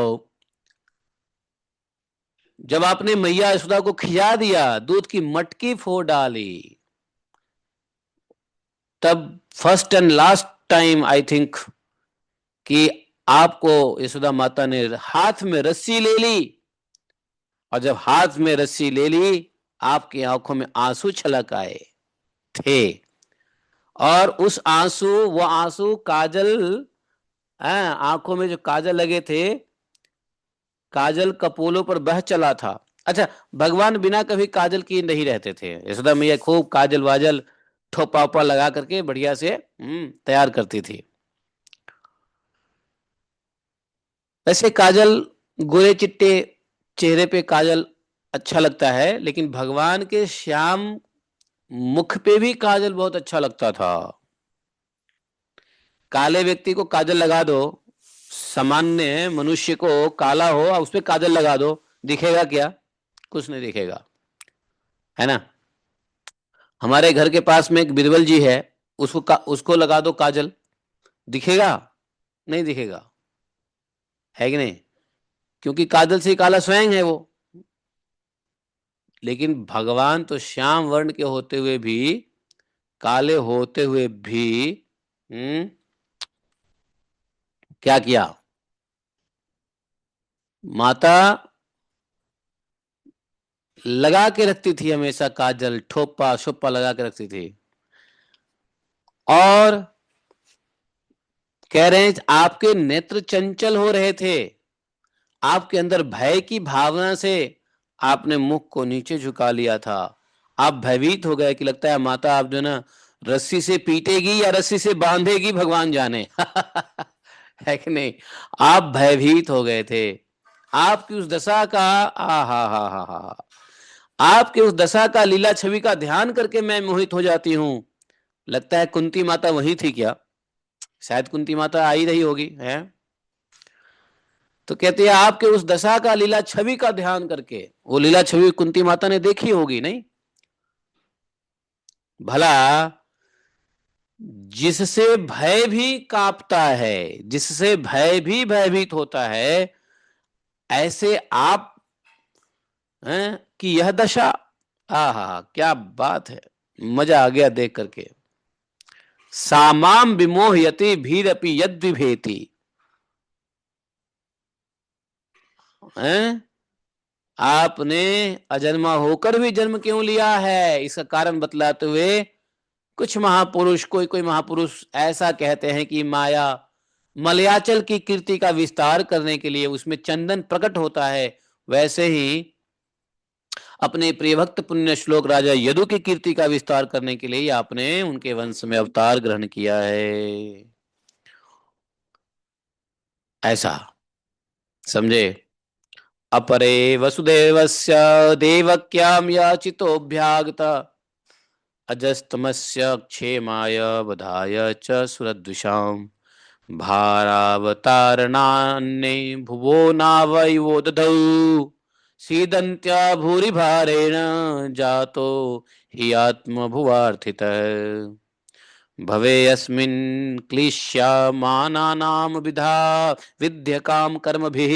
जब आपने मैया यशोदा को खिया दिया, दूध की मटकी फोड़ डाली, तब first and last time I think कि आपको यशोदा माता ने हाथ में रस्सी ले ली, और जब हाथ में रस्सी ले ली, आपकी आंखों में आंसू छलक आए थे, और उस आंसू, वो आंसू काजल, आंखों में जो काजल लगे थे, काजल कपोलों पर बह चला था। अच्छा, भगवान बिना कभी काजल किए नहीं रहते थे। यशोदा मैया खूब काजल वाजल ठोपा उपा लगा करके बढ़िया से तैयार करती थी। वैसे काजल, गोरे चिट्टे चेहरे पे काजल अच्छा लगता है, लेकिन भगवान के श्याम मुख पे भी काजल बहुत अच्छा लगता था। काले व्यक्ति को काजल लगा दो, सामान्य मनुष्य को काला हो और उस पर काजल लगा दो, दिखेगा क्या? कुछ नहीं दिखेगा, है ना? हमारे घर के पास में एक बिरबल जी है, उसको लगा दो काजल, दिखेगा? नहीं दिखेगा, है कि नहीं? क्योंकि काजल से काला स्वयं है वो। लेकिन भगवान तो श्याम वर्ण के होते हुए भी, काले होते हुए भी, क्या किया? माता लगा के रखती थी हमेशा काजल, ठोपा शोपा लगा के रखती थी। और कह रहे हैं आपके नेत्र चंचल हो रहे थे, आपके अंदर भय की भावना से आपने मुख को नीचे झुका लिया था। आप भयभीत हो गए कि लगता है माता आप जो ना रस्सी से पीटेगी या रस्सी से बांधेगी, भगवान जाने। है कि नहीं? आप भयभीत हो गए थे। आपकी उस दशा का, आ हा, आपके उस दशा का, लीला छवि का ध्यान करके मैं मोहित हो जाती हूं। लगता है कुंती माता वही थी क्या? शायद कुंती माता आई रही होगी, है? तो कहते हैं आपके उस दशा का, लीला छवि का ध्यान करके, वो लीला छवि कुंती माता ने देखी होगी नहीं? भला जिससे भय भी कांपता है, जिससे भय भी भयभीत होता है, ऐसे आप हैं कि यह दशा, आहा क्या बात है, मजा आ गया देख करके। सामाम विमोहयति भीरपि यद विभेति, हैं? आपने अजन्मा होकर भी जन्म क्यों लिया है, इसका कारण बतलाते हुए कुछ महापुरुष, कोई कोई महापुरुष ऐसा कहते हैं कि माया मलयाचल की कीर्ति का विस्तार करने के लिए उसमें चंदन प्रकट होता है, वैसे ही अपने प्रियभक्त पुण्य श्लोक राजा यदु की कीर्ति का विस्तार करने के लिए आपने उनके वंश में अवतार ग्रहण किया है। ऐसा समझे? अपरे वसुदेवस्य देवक्याम याचितोभ्यागत अजस्तमस्य क्षेमाय वधाय च सुरद्विषाम भारावतारणान्ये भुवो नावयो दधौ सीदंत्या भूरि भारेण जातो हि आत्मभुवार्थितः भवेयस्मिन् क्लिश्यामानानां विधा विद्यकाम कर्मभिः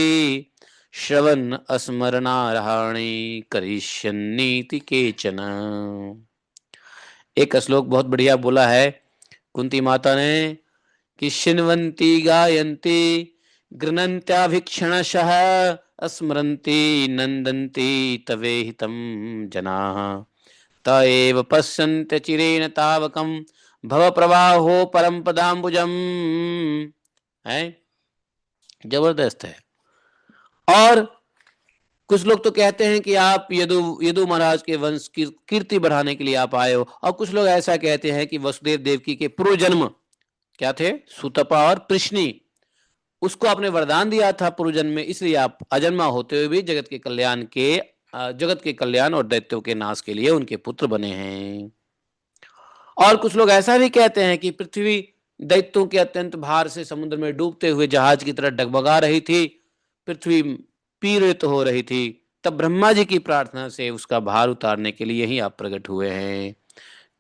श्रवण स्मरणारहाणि करिष्यन्नीति केचन। एक श्लोक बहुत बढ़िया बोला है कुंती माता ने कि शिन्वन्ति गायन्ति गृह्णन्त्याभिक्षणशः स्मरन्ति नन्दन्ति तवेहितं जनाः त एव पश्यन्त्यचिरेण तावकं भव प्रवाहो परम पदाम्बुजम। है, जबरदस्त है। और कुछ लोग तो कहते हैं कि आप यदु महाराज के वंश की कीर्ति बढ़ाने के लिए आप आए हो, और कुछ लोग ऐसा कहते हैं कि वसुदेव देवकी के पूर्व जन्म क्या थे, सुतपा और प्रश्नी, उसको आपने वरदान दिया था पूर्व जन्म में, इसलिए आप अजन्मा होते हुए भी जगत के कल्याण और दैत्यों के नाश के लिए उनके पुत्र बने हैं। और कुछ लोग ऐसा भी कहते हैं कि पृथ्वी दैत्यों के अत्यंत भार से समुद्र में डूबते हुए जहाज की तरह डगमगा रही थी, पृथ्वी पीड़ित हो रही थी, तब ब्रह्मा जी की प्रार्थना से उसका भार उतारने के लिए ही आप प्रकट हुए हैं।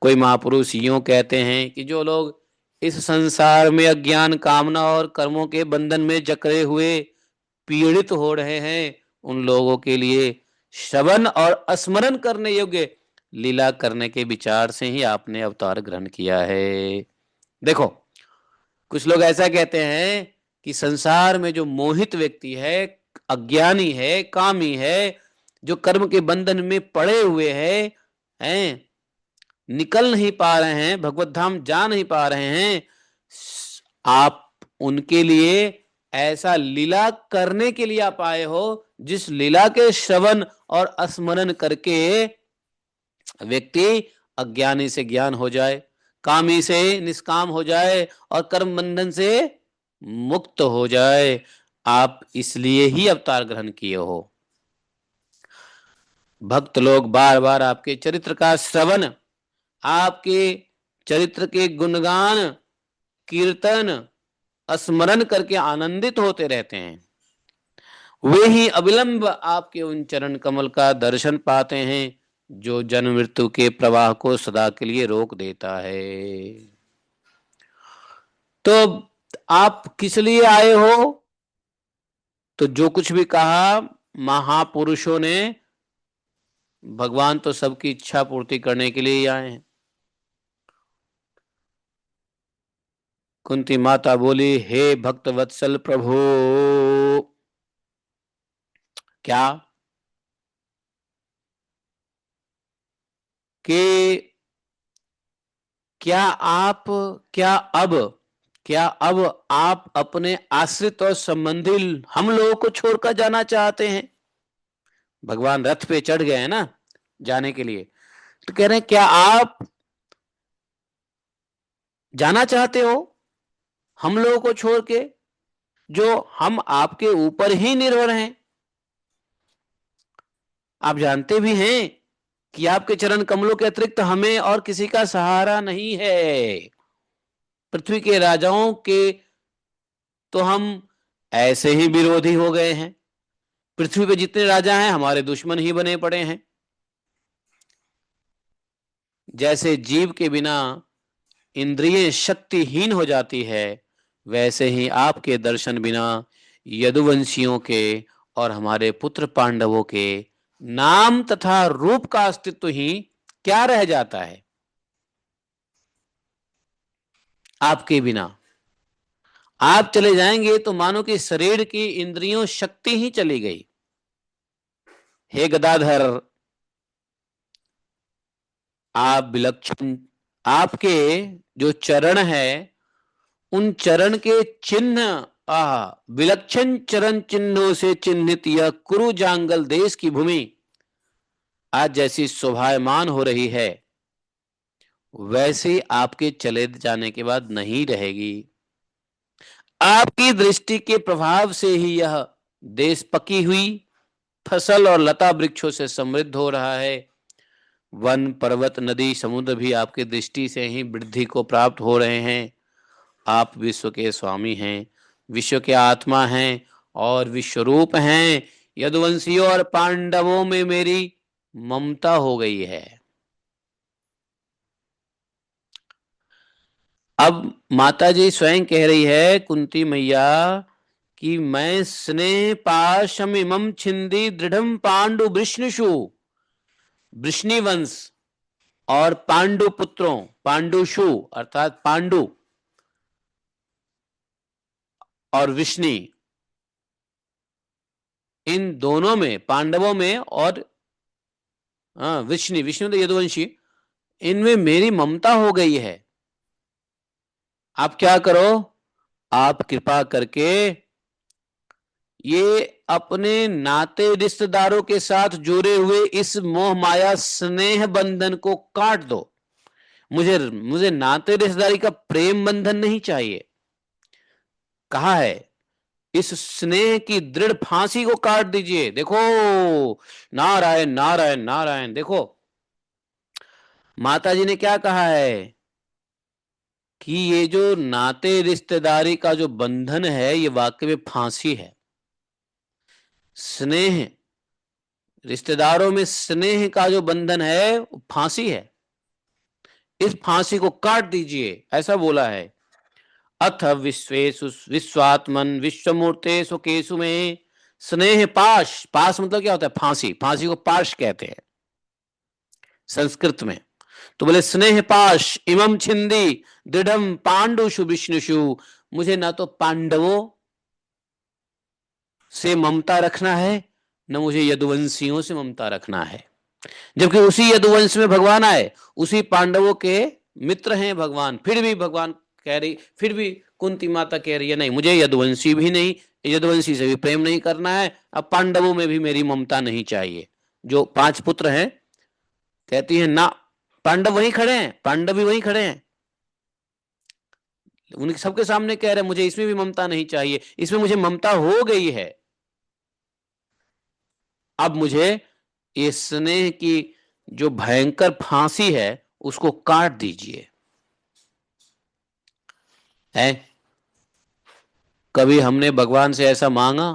कोई महापुरुष यूं कहते हैं कि जो लोग इस संसार में अज्ञान, कामना और कर्मों के बंधन में जकड़े हुए पीड़ित हो रहे हैं, उन लोगों के लिए श्रवण और स्मरण करने योग्य लीला करने के विचार से ही आपने अवतार ग्रहण किया है। देखो, कुछ लोग ऐसा कहते हैं कि संसार में जो मोहित व्यक्ति है, अज्ञानी है, कामी है, जो कर्म के बंधन में पड़े हुए हैं, निकल नहीं पा रहे हैं, भगवत धाम जा नहीं पा रहे हैं, आप उनके लिए ऐसा लीला करने के लिए आप आए हो जिस लीला के श्रवण और स्मरण करके व्यक्ति अज्ञानी से ज्ञान हो जाए, कामी से निष्काम हो जाए और कर्म बंधन से मुक्त हो जाए। आप इसलिए ही अवतार ग्रहण किए हो। भक्त लोग बार बार आपके चरित्र का श्रवण, आपके चरित्र के गुणगान, कीर्तन, स्मरण करके आनंदित होते रहते हैं। वे ही अविलंब आपके उन चरण कमल का दर्शन पाते हैं जो जन्म मृत्यु के प्रवाह को सदा के लिए रोक देता है। तो आप किस लिए आए हो? तो जो कुछ भी कहा महापुरुषों ने, भगवान तो सबकी इच्छा पूर्ति करने के लिए ही आए हैं। कुंती माता बोली, हे भक्त वत्सल प्रभु, क्या कि क्या अब आप अपने आश्रित और संबंधी हम लोगों को छोड़कर जाना चाहते हैं? भगवान रथ पे चढ़ गए हैं ना जाने के लिए, तो कह रहे हैं क्या आप जाना चाहते हो हम लोगों को छोड़ के, जो हम आपके ऊपर ही निर्भर हैं? आप जानते भी हैं कि आपके चरण कमलों के अतिरिक्त हमें और किसी का सहारा नहीं है। पृथ्वी के राजाओं के तो हम ऐसे ही विरोधी हो गए हैं। पृथ्वी पे जितने राजा हैं हमारे दुश्मन ही बने पड़े हैं। जैसे जीव के बिना इंद्रिय शक्तिहीन हो जाती है, वैसे ही आपके दर्शन बिना यदुवंशियों के और हमारे पुत्र पांडवों के नाम तथा रूप का अस्तित्व ही क्या रह जाता है आपके बिना। आप चले जाएंगे तो मानो कि शरीर की इंद्रियों शक्ति ही चली गई। हे गदाधर, आप विलक्षण, आपके जो चरण है उन चरण के चिन्ह, विलक्षण चरण चिन्हों से चिन्हित यह कुरु जांगल देश की भूमि आज जैसी शोभायमान हो रही है, वैसे आपके चले जाने के बाद नहीं रहेगी। आपकी दृष्टि के प्रभाव से ही यह देश पकी हुई फसल और लता वृक्षों से समृद्ध हो रहा है। वन, पर्वत, नदी, समुद्र भी आपकी दृष्टि से ही वृद्धि को प्राप्त हो रहे हैं। आप विश्व के स्वामी हैं, विश्व के आत्मा हैं और विश्वरूप हैं, यदुवंशियों और पांडवों में मेरी ममता हो गई है। अब माता जी स्वयं कह रही है कुंती मैया कि मैं स्नेह पाशमिमं छिंदी दृढ़ पांडु वृष्णिषु, वृष्णि वंश और पांडु पुत्रों, पांडुषु अर्थात पांडु और विष्णि, इन दोनों में, पांडवों में और विष्णु, विष्णु तो यदुवंशी, इनमें मेरी ममता हो गई है। आप क्या करो, आप कृपा करके ये अपने नाते रिश्तेदारों के साथ जुड़े हुए इस मोह माया स्नेह बंधन को काट दो। मुझे मुझे नाते रिश्तेदारी का प्रेम बंधन नहीं चाहिए। कहा है इस स्नेह की दृढ़ फांसी को काट दीजिए। देखो नारायण नारायण नारायण, देखो माता जी ने क्या कहा है कि ये जो नाते रिश्तेदारी का जो बंधन है ये वाकई में फांसी है। स्नेह, रिश्तेदारों में स्नेह का जो बंधन है वो फांसी है। इस फांसी को काट दीजिए, ऐसा बोला है। अथ विश्वेषु विश्वात्मन विश्वमूर्ते सुकेशु में स्नेह पाश, पाश मतलब क्या होता है, फांसी, फांसी को पाश कहते हैं संस्कृत में। तो बोले स्नेह पाश इमम छिंदी दृढ़ पांडुषु विष्णुषु, मुझे ना तो पांडवों से ममता रखना है न मुझे यदुवंशियों से ममता रखना है। जबकि उसी यदुवंश में भगवान आए, उसी पांडवों के मित्र हैं भगवान, फिर भी भगवान कह रही, फिर भी कुंती माता कह रही है नहीं मुझे यदुवंशी भी नहीं, यदुवंशी से भी प्रेम नहीं करना है, अब पांडवों में भी मेरी ममता नहीं चाहिए। जो 5 पुत्र हैं कहती है ना, पांडव वहीं खड़े हैं, पांडव भी वहीं खड़े हैं, उनके सबके सामने कह रहे हैं मुझे इसमें भी ममता नहीं चाहिए, इसमें मुझे ममता हो गई है। अब मुझे ये स्नेह की जो भयंकर फांसी है उसको काट दीजिए। है कभी हमने भगवान से ऐसा मांगा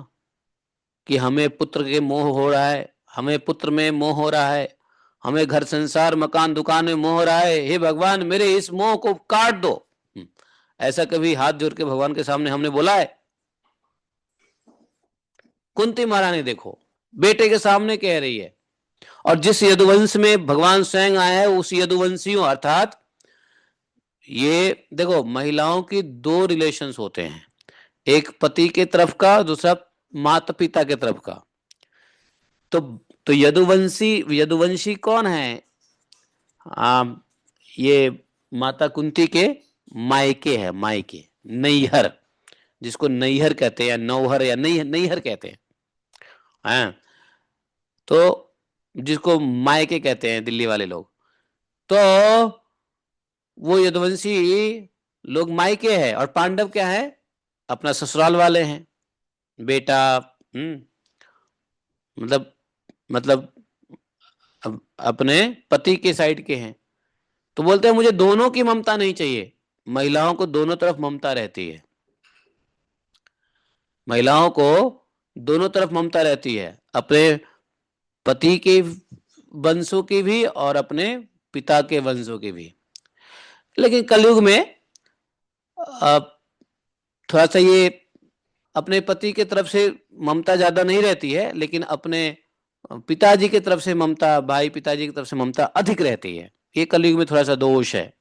कि हमें पुत्र के मोह हो रहा है, हमें पुत्र में मोह हो रहा है, हमें घर संसार मकान दुकान में मोह हो रहा है, हे भगवान मेरे इस मोह को काट दो। ऐसा कभी हाथ जोड़ के भगवान के सामने हमने बोला है? कुंती महारानी देखो बेटे के सामने कह रही है, और जिस यदुवंश में भगवान स्वयं आया है उस यदुवंशियों, अर्थात ये देखो महिलाओं की 2 रिलेशंस होते हैं, एक पति के तरफ का, दूसरा माता पिता के तरफ का। तो यदुवंशी कौन है? ये माता कुंती के मायके है, मायके, नैहर, जिसको नैहर कहते हैं या नौहर या नैहर कहते हैं, हाँ, तो जिसको मायके कहते हैं दिल्ली वाले लोग। तो वो यदुवंशी लोग मायके है, और पांडव क्या है, अपना ससुराल वाले हैं, बेटा, मतलब मतलब अपने पति के साइड के हैं। तो बोलते हैं मुझे दोनों की ममता नहीं चाहिए। महिलाओं को दोनों तरफ ममता रहती है, महिलाओं को दोनों तरफ ममता रहती है, अपने पति के वंशों की भी और अपने पिता के वंशों की भी। लेकिन कलयुग में थोड़ा सा ये अपने पति के तरफ से ममता ज्यादा नहीं रहती है, लेकिन अपने पिताजी की तरफ से ममता, भाई पिताजी की तरफ से ममता अधिक रहती है। ये कलयुग में थोड़ा सा दोष है।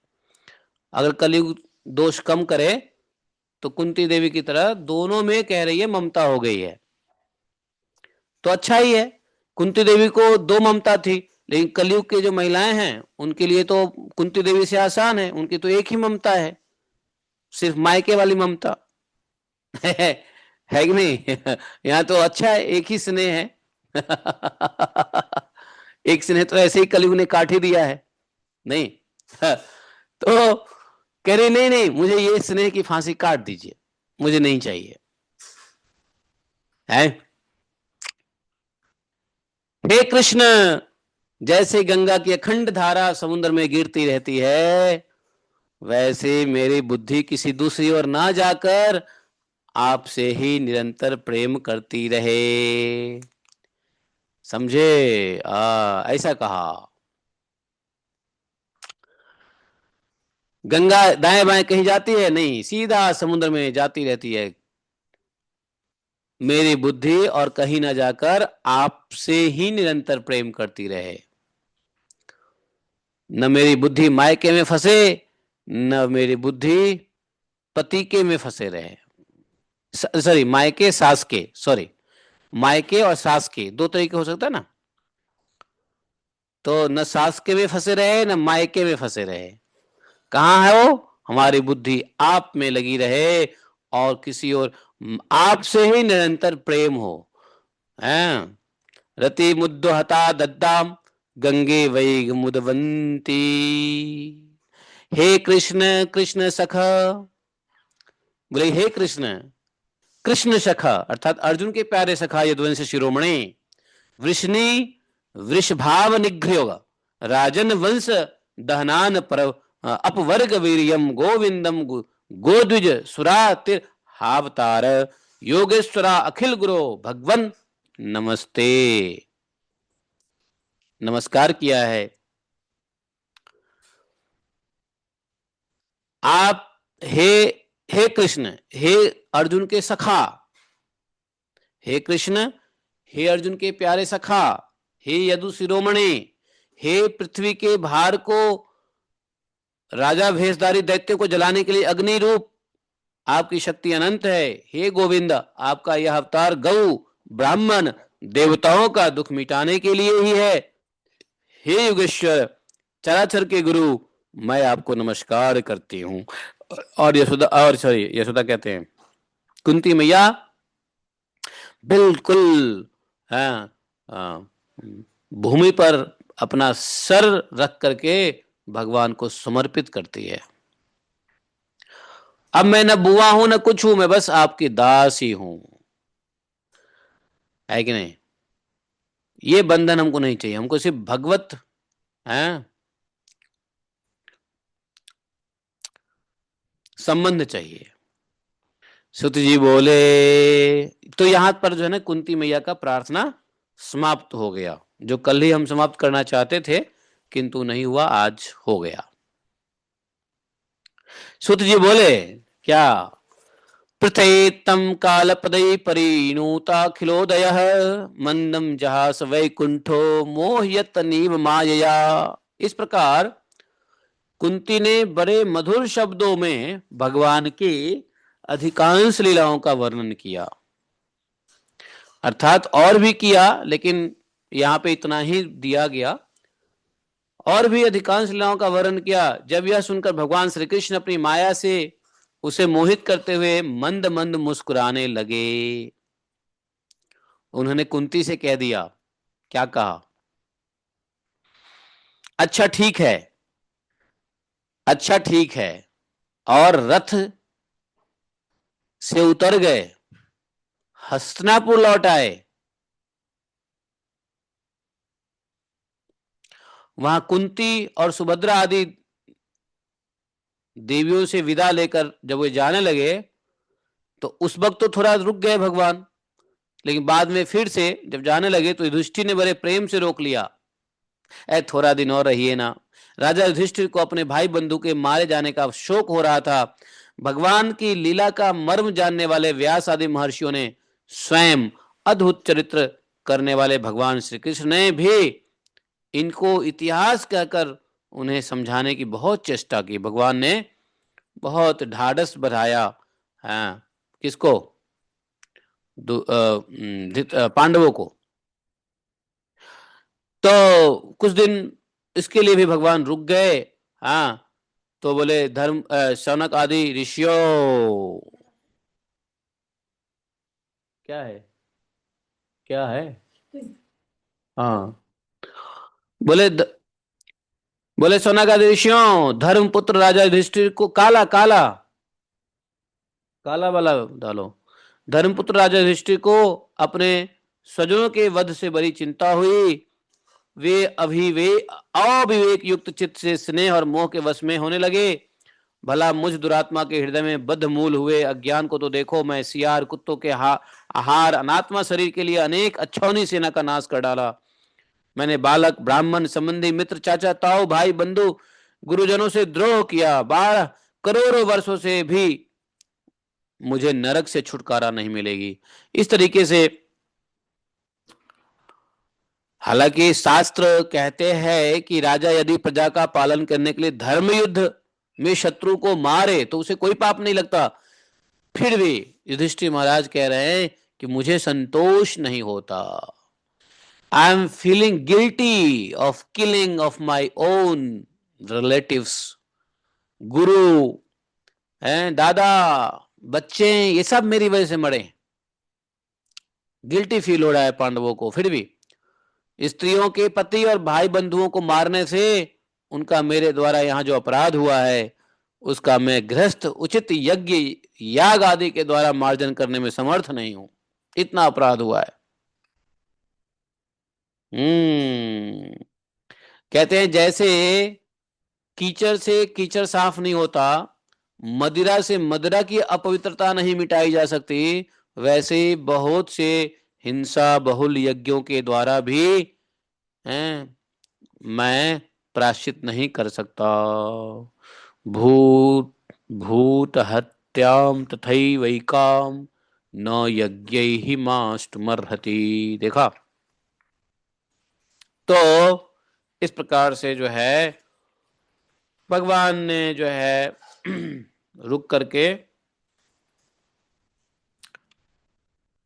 अगर कलयुग दोष कम करे तो कुंती देवी की तरह दोनों में कह रही है ममता हो गई है तो अच्छा ही है। कुंती देवी को 2 ममता थी, लेकिन कलयुग के जो महिलाएं हैं उनके लिए तो कुंती देवी से आसान है, उनकी तो एक ही ममता है, सिर्फ मायके वाली ममता है कि नहीं? यहाँ तो अच्छा है, एक ही स्नेह है एक स्नेह तो ऐसे ही कलयुग ने काट ही दिया है, नहीं? तो कह रही नहीं नहीं मुझे ये स्नेह की फांसी काट दीजिए, मुझे नहीं चाहिए है। हे कृष्ण, जैसे गंगा की अखंड धारा समुद्र में गिरती रहती है, वैसे मेरी बुद्धि किसी दूसरी ओर ना जाकर आपसे ही निरंतर प्रेम करती रहे। समझे? ऐसा कहा। गंगा दाएं बाएं कहीं जाती है नहीं, सीधा समुद्र में जाती रहती है। मेरी बुद्धि और कहीं ना जाकर आपसे ही निरंतर प्रेम करती रहे। न मेरी बुद्धि मायके में फंसे, न मेरी बुद्धि पतिके में फंसे रहे। सॉरी, मायके सास के, सॉरी, मायके और सास के दो तरीके हो सकता है ना। तो न सास के में फंसे रहे, न मायके में फंसे रहे। कहाँ है वो? हमारी बुद्धि आप में लगी रहे और किसी और, आपसे ही निरंतर प्रेम हो। हैं? रति मुद्दो हता दद्दाम गंगे वै मुदवंती। हे कृष्ण कृष्ण सखा, बोले हे कृष्ण, कृष्ण सखा अर्थात अर्जुन के प्यारे सखा यदुवंश शिरोमणि, वृष्णि वृषभाव निघ्रयोग राजन वंश दहनान पर अपवर्ग वीरियम गोविंदम गोद्विज सुरातिर हावतार योगेश्वरा अखिल गुरो भगवन नमस्ते। नमस्कार किया है। आप हे, हे कृष्ण, हे अर्जुन के सखा, हे कृष्ण, हे अर्जुन के प्यारे सखा, हे यदु शिरोमणि, हे पृथ्वी के भार को राजा भेषधारी दैत्य को जलाने के लिए अग्नि रूप आपकी शक्ति अनंत है। हे गोविंद, आपका यह अवतार गौ ब्राह्मण देवताओं का दुख मिटाने के लिए ही है। हे योगेश्वर, चराचर के गुरु, मैं आपको नमस्कार करती हूँ। और यशोदा, और सॉरी यशोदा कहते हैं कुंती मैया बिल्कुल, हाँ, हाँ, भूमि पर अपना सर रख करके भगवान को समर्पित करती है। अब मैं न बुआ हूं न कुछ हूं, मैं बस आपकी दास ही हूं। है कि नहीं? ये बंधन हमको नहीं चाहिए, हमको सिर्फ भगवत है संबंध चाहिए। सुत जी बोले, तो यहां पर जो है ना कुंती मैया का प्रार्थना समाप्त हो गया, जो कल ही हम समाप्त करना चाहते थे किंतु नहीं हुआ, आज हो गया। सुत जी बोले क्या? पृथेत्तम कालपदई परिणूताखिलोदय मंदम जहास वैकुंठो मोहयत नीव मायया। इस प्रकार कुंती ने बड़े मधुर शब्दों में भगवान की अधिकांश लीलाओं का वर्णन किया, अर्थात और भी किया लेकिन यहां पे इतना ही दिया गया। और भी अधिकांश लीलाओं का वर्णन किया। जब यह सुनकर भगवान श्री कृष्ण अपनी माया से उसे मोहित करते हुए मंद मंद मुस्कुराने लगे। उन्होंने कुंती से कह दिया, क्या कहा? अच्छा ठीक है, अच्छा ठीक है, और रथ से उतर गए, हस्तिनापुर लौट आए। वहां कुंती और सुभद्रा आदि देवियों से विदा लेकर जब वे जाने लगे तो उस वक्त तो थोड़ा रुक गए भगवान, लेकिन बाद में फिर से जब जाने लगे तो युधिष्ठिर ने बड़े प्रेम से रोक लिया। थोड़ा दिन और रहिए ना। राजा युधिष्ठिर को अपने भाई बंधु के मारे जाने का शोक हो रहा था। भगवान की लीला का मर्म जानने वाले व्यास आदि महर्षियों ने, स्वयं अद्भुत चरित्र करने वाले भगवान श्री कृष्ण ने भी इनको इतिहास कहकर उन्हें समझाने की बहुत चेष्टा की। भगवान ने बहुत ढाढ़स बढ़ाया। हाँ, किसको? पांडवों को। तो कुछ दिन इसके लिए भी भगवान रुक गए। हाँ, तो बोले धर्म शौनक आदि ऋषियों, क्या है, क्या है? हाँ, बोले बोले शौनक आदि ऋषियों, धर्म पुत्र राजा युधिष्ठिर को काला काला काला वाला डालो। धर्मपुत्र राजा युधिष्ठिर को अपने स्वजनों के वध से बड़ी चिंता हुई। वे अविवेक युक्त चित्त से स्नेह और मोह के वश में होने लगे। भला मुझ दुरात्मा के हृदय में बद्ध मूल हुए अज्ञान को तो देखो। मैं सियार कुत्तों के आहार अनात्मा शरीर के लिए अनेक अच्छौनी सेना का नाश कर डाला। मैंने बालक ब्राह्मण संबंधी मित्र चाचा ताऊ भाई बंधु गुरुजनों से द्रोह किया। 12 करोड़ों वर्षों से भी मुझे नरक से छुटकारा नहीं मिलेगी। इस तरीके से हालांकि शास्त्र कहते हैं कि राजा यदि प्रजा का पालन करने के लिए धर्म युद्ध में शत्रु को मारे तो उसे कोई पाप नहीं लगता, फिर भी युधिष्ठिर महाराज कह रहे हैं कि मुझे संतोष नहीं होता। I am feeling guilty of killing of my own relatives. गुरु हैं, दादा, बच्चे, ये सब मेरी वजह से मरे। गिल्टी फील हो रहा है पांडवों को। फिर भी स्त्रियों के पति और भाई बंधुओं को मारने से उनका मेरे द्वारा यहाँ जो अपराध हुआ है उसका मैं गृहस्थ उचित यज्ञ याग आदि के द्वारा मार्जन करने में समर्थ नहीं हूं। इतना अपराध हुआ है। कहते हैं जैसे कीचड़ से कीचड़ साफ नहीं होता, मदिरा से मदिरा की अपवित्रता नहीं मिटाई जा सकती, वैसे बहुत से हिंसा बहुल यज्ञों के द्वारा भी हैं मैं प्रायश्चित नहीं कर सकता। भूत भूत हत्याम तथैवैकाम न यज्ञैहि माष्टमर्हति। देखा, तो इस प्रकार से जो है भगवान ने जो है रुक करके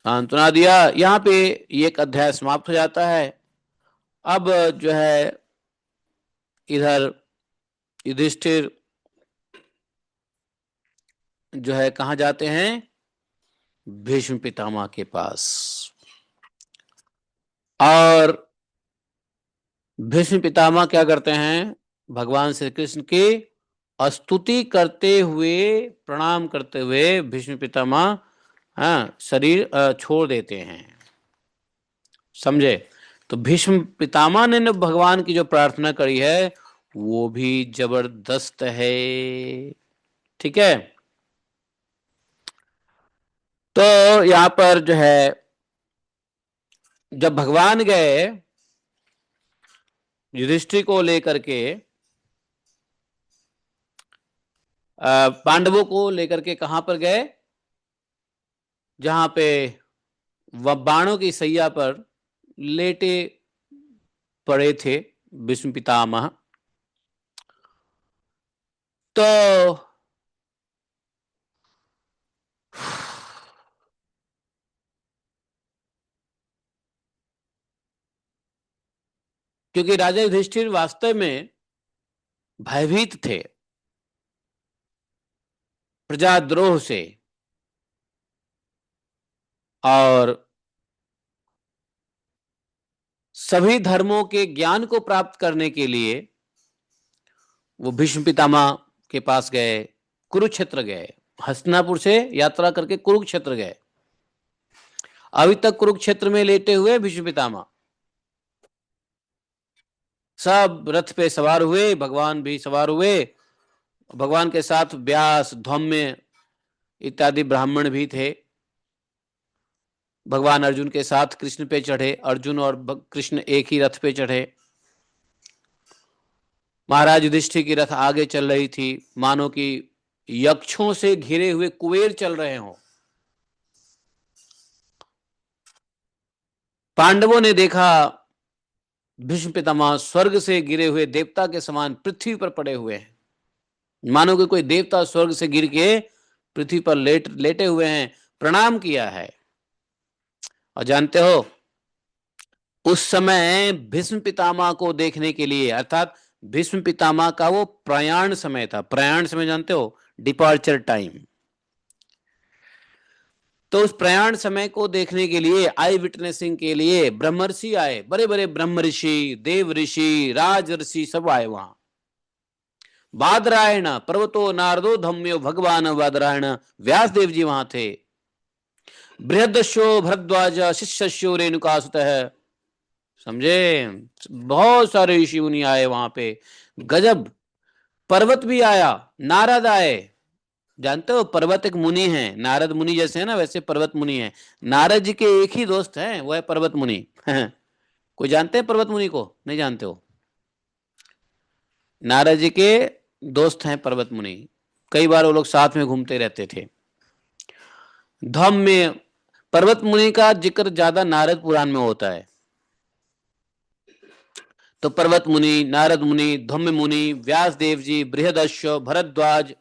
सांत्वना दिया। यहाँ पे एक अध्याय समाप्त हो जाता है। अब जो है इधर युधिष्ठिर जो है कहाँ जाते हैं, भीष्म पितामह के पास। और भीष्म पितामह क्या करते हैं, भगवान श्री कृष्ण की स्तुति करते हुए प्रणाम करते हुए भीष्म पितामह शरीर छोड़ देते हैं। समझे? तो भीष्म पितामह ने भगवान की जो प्रार्थना करी है वो भी जबरदस्त है। ठीक है, तो यहां पर जो है जब भगवान गए युधिष्ठिर को लेकर के, पांडवों को लेकर के कहां पर गए, जहां पे वह बाणों की सैया पर लेटे पड़े थे भीष्म पितामह। तो क्योंकि राजा युधिष्ठिर वास्तव में भयभीत थे प्रजाद्रोह से, और सभी धर्मों के ज्ञान को प्राप्त करने के लिए वो भीष्म पितामह के पास गए, कुरुक्षेत्र गए, हस्तिनापुर से यात्रा करके कुरुक्षेत्र गए। अभी तक कुरुक्षेत्र में लेटे हुए भीष्म पितामह सब रथ पे सवार हुए, भगवान भी सवार हुए, भगवान के साथ व्यास धौम्य इत्यादि ब्राह्मण भी थे। भगवान अर्जुन के साथ कृष्ण पे चढ़े, अर्जुन और कृष्ण एक ही रथ पे चढ़े। महाराज युधिष्ठिर की रथ आगे चल रही थी, मानो कि यक्षों से घिरे हुए कुबेर चल रहे हों। पांडवों ने देखा भीष्म पितामह स्वर्ग से गिरे हुए देवता के समान पृथ्वी पर पड़े हुए हैं, मानो कि कोई देवता स्वर्ग से गिर के पृथ्वी पर लेटे हुए हैं, प्रणाम किया है। और जानते हो उस समय भीष्म पितामह को देखने के लिए, अर्थात भीष्म पितामह का वो प्रयाण समय था। प्रयाण समय जानते हो, डिपार्चर टाइम। तो उस प्रयाण समय को देखने के लिए, आई विटनेसिंग के लिए ब्रह्मर्षि आए, बड़े बड़े ब्रह्म ऋषि, देव ऋषि, राज ऋषि सब आए वहां। बादरायण पर्वतो नारदो धम्यो भगवान बादरायण व्यासदेव जी वहां थे। बृहदस्यो भरद्वाज शिष्यो रेणुकासुतः। समझे? बहुत सारे ऋषि मुनि आए वहां पे। गजब पर्वत भी आया, नारद आए। जानते हो पर्वत एक मुनि है, नारद मुनि जैसे है ना वैसे पर्वत मुनि है। नारद जी के एक ही दोस्त हैं, वो है पर्वत मुनि। कोई जानते हैं पर्वत मुनि को? नहीं जानते हो? नारद जी के दोस्त हैं पर्वत मुनि। कई बार वो लोग साथ में घूमते रहते थे। धम्म में पर्वत मुनि का जिक्र ज्यादा नारद पुराण में होता है। तो पर्वत मुनि, नारद मुनि, धम्म मुनि, व्यास देव जी, बृहदश्व, भरद्वाज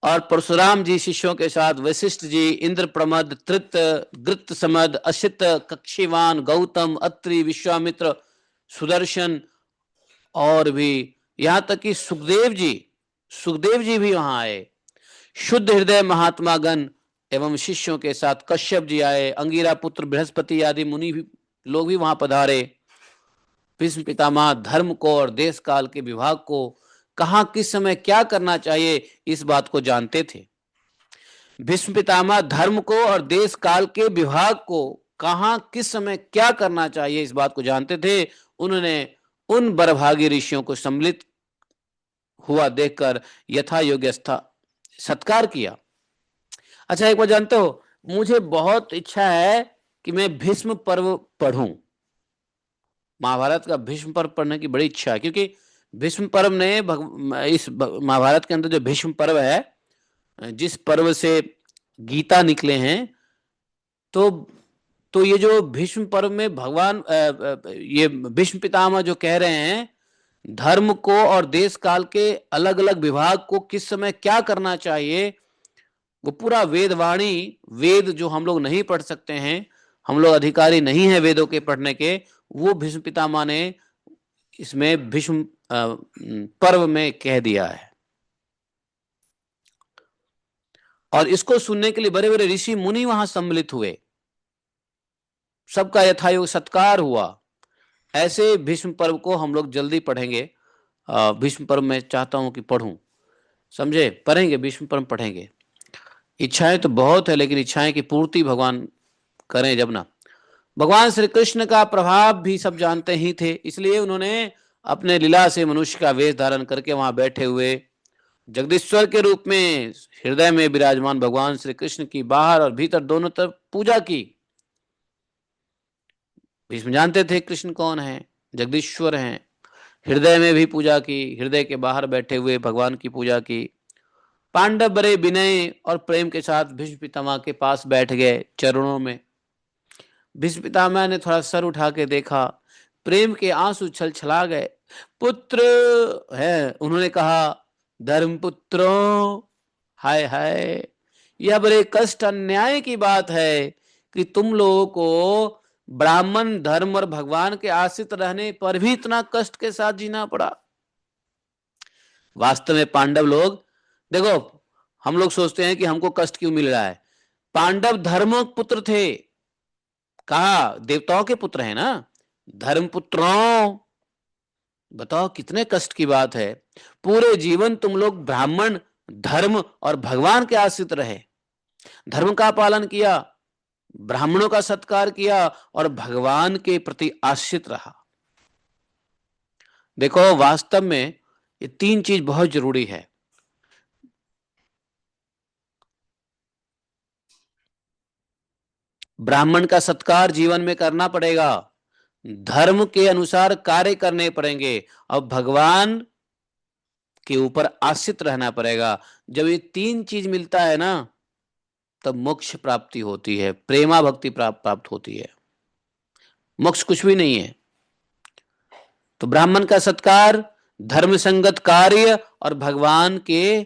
और परशुराम जी शिष्यों के साथ, वशिष्ठ जी, इंद्र प्रमद, तृत, गृत समद, असित, कक्षीवान, गौतम, अत्रि, विश्वामित्र, सुदर्शन और भी यहाँ तक कि सुखदेव जी भी वहां आए। शुद्ध हृदय महात्मा गण एवं शिष्यों के साथ कश्यप जी आए, अंगिरा पुत्र बृहस्पति आदि मुनि भी लोग भी वहां पधारे। भीष्म पितामह धर्म को और देश काल के विभाग को, कहां किस समय क्या करना चाहिए इस बात को जानते थे। भीष्म पितामह धर्म को और देश काल के विभाग को, कहां किस समय क्या करना चाहिए इस बात को जानते थे। उन्होंने उन बड़भागी ऋषियों को सम्मिलित हुआ देखकर यथा योग्य सत्कार किया। अच्छा एक बार जानते हो, मुझे बहुत इच्छा है कि मैं भीष्म पर्व पढ़ूं। महाभारत का भीष्म पर्व पढ़ने की बड़ी इच्छा है, क्योंकि भीष्म पर्व ने महाभारत के अंदर जो भीष्म पर्व है, जिस पर्व से गीता निकले हैं, तो ये जो भीष्म पर्व में भगवान ये भीष्म पितामह जो कह रहे हैं धर्म को और देश काल के अलग अलग विभाग को किस समय क्या करना चाहिए, वो पूरा वेदवाणी, वेद जो हम लोग नहीं पढ़ सकते हैं, हम लोग अधिकारी नहीं है वेदों के पढ़ने के, वो भीष्म पितामह ने इसमें भीष्म पर्व में कह दिया है। और इसको सुनने के लिए बड़े बड़े ऋषि मुनि वहां सम्मिलित हुए, सबका यथायोग सत्कार हुआ। ऐसे भीष्म पर्व को हम लोग जल्दी पढ़ेंगे। भीष्म पर्व मैं चाहता हूं कि पढ़ूं, समझे? पढ़ेंगे, भीष्म पर्व पढ़ेंगे। इच्छाएं तो बहुत है, लेकिन इच्छाएं की पूर्ति भगवान करें जब ना। भगवान श्री कृष्ण का प्रभाव भी सब जानते ही थे, इसलिए उन्होंने अपने लीला से मनुष्य का वेश धारण करके वहां बैठे हुए जगदीश्वर के रूप में हृदय में विराजमान भगवान श्री कृष्ण की बाहर और भीतर दोनों तरफ पूजा की। भीष्म जानते थे कृष्ण कौन है, जगदीश्वर हैं। हृदय में भी पूजा की, हृदय के बाहर बैठे हुए भगवान की पूजा की। पांडव बड़े विनय और प्रेम के साथ भीष्म पितामह के पास बैठ गए चरणों में। भीष्म पितामह ने थोड़ा सर उठा के देखा, प्रेम के आंसू छल छला गए। पुत्र है, उन्होंने कहा, धर्म पुत्रों, हाय हाय, यह बड़े कष्ट अन्याय की बात है कि तुम लोगों को ब्राह्मण धर्म और भगवान के आश्रित रहने पर भी इतना कष्ट के साथ जीना पड़ा। वास्तव में पांडव लोग, देखो हम लोग सोचते हैं कि हमको कष्ट क्यों मिल रहा है। पांडव धर्म पुत्र थे, कहा देवताओं के पुत्र हैं ना, धर्म पुत्रों। बताओ कितने कष्ट की बात है। पूरे जीवन तुम लोग ब्राह्मण धर्म और भगवान के आश्रित रहे, धर्म का पालन किया, ब्राह्मणों का सत्कार किया और भगवान के प्रति आश्रित रहा। देखो वास्तव में ये तीन चीज बहुत जरूरी है। ब्राह्मण का सत्कार जीवन में करना पड़ेगा, धर्म के अनुसार कार्य करने पड़ेंगे और भगवान के ऊपर आश्रित रहना पड़ेगा। जब ये तीन चीज मिलता है ना, तब मोक्ष प्राप्ति होती है, प्रेमा भक्ति प्राप्त होती है। मोक्ष कुछ भी नहीं है। तो ब्राह्मण का सत्कार, धर्म संगत कार्य और भगवान के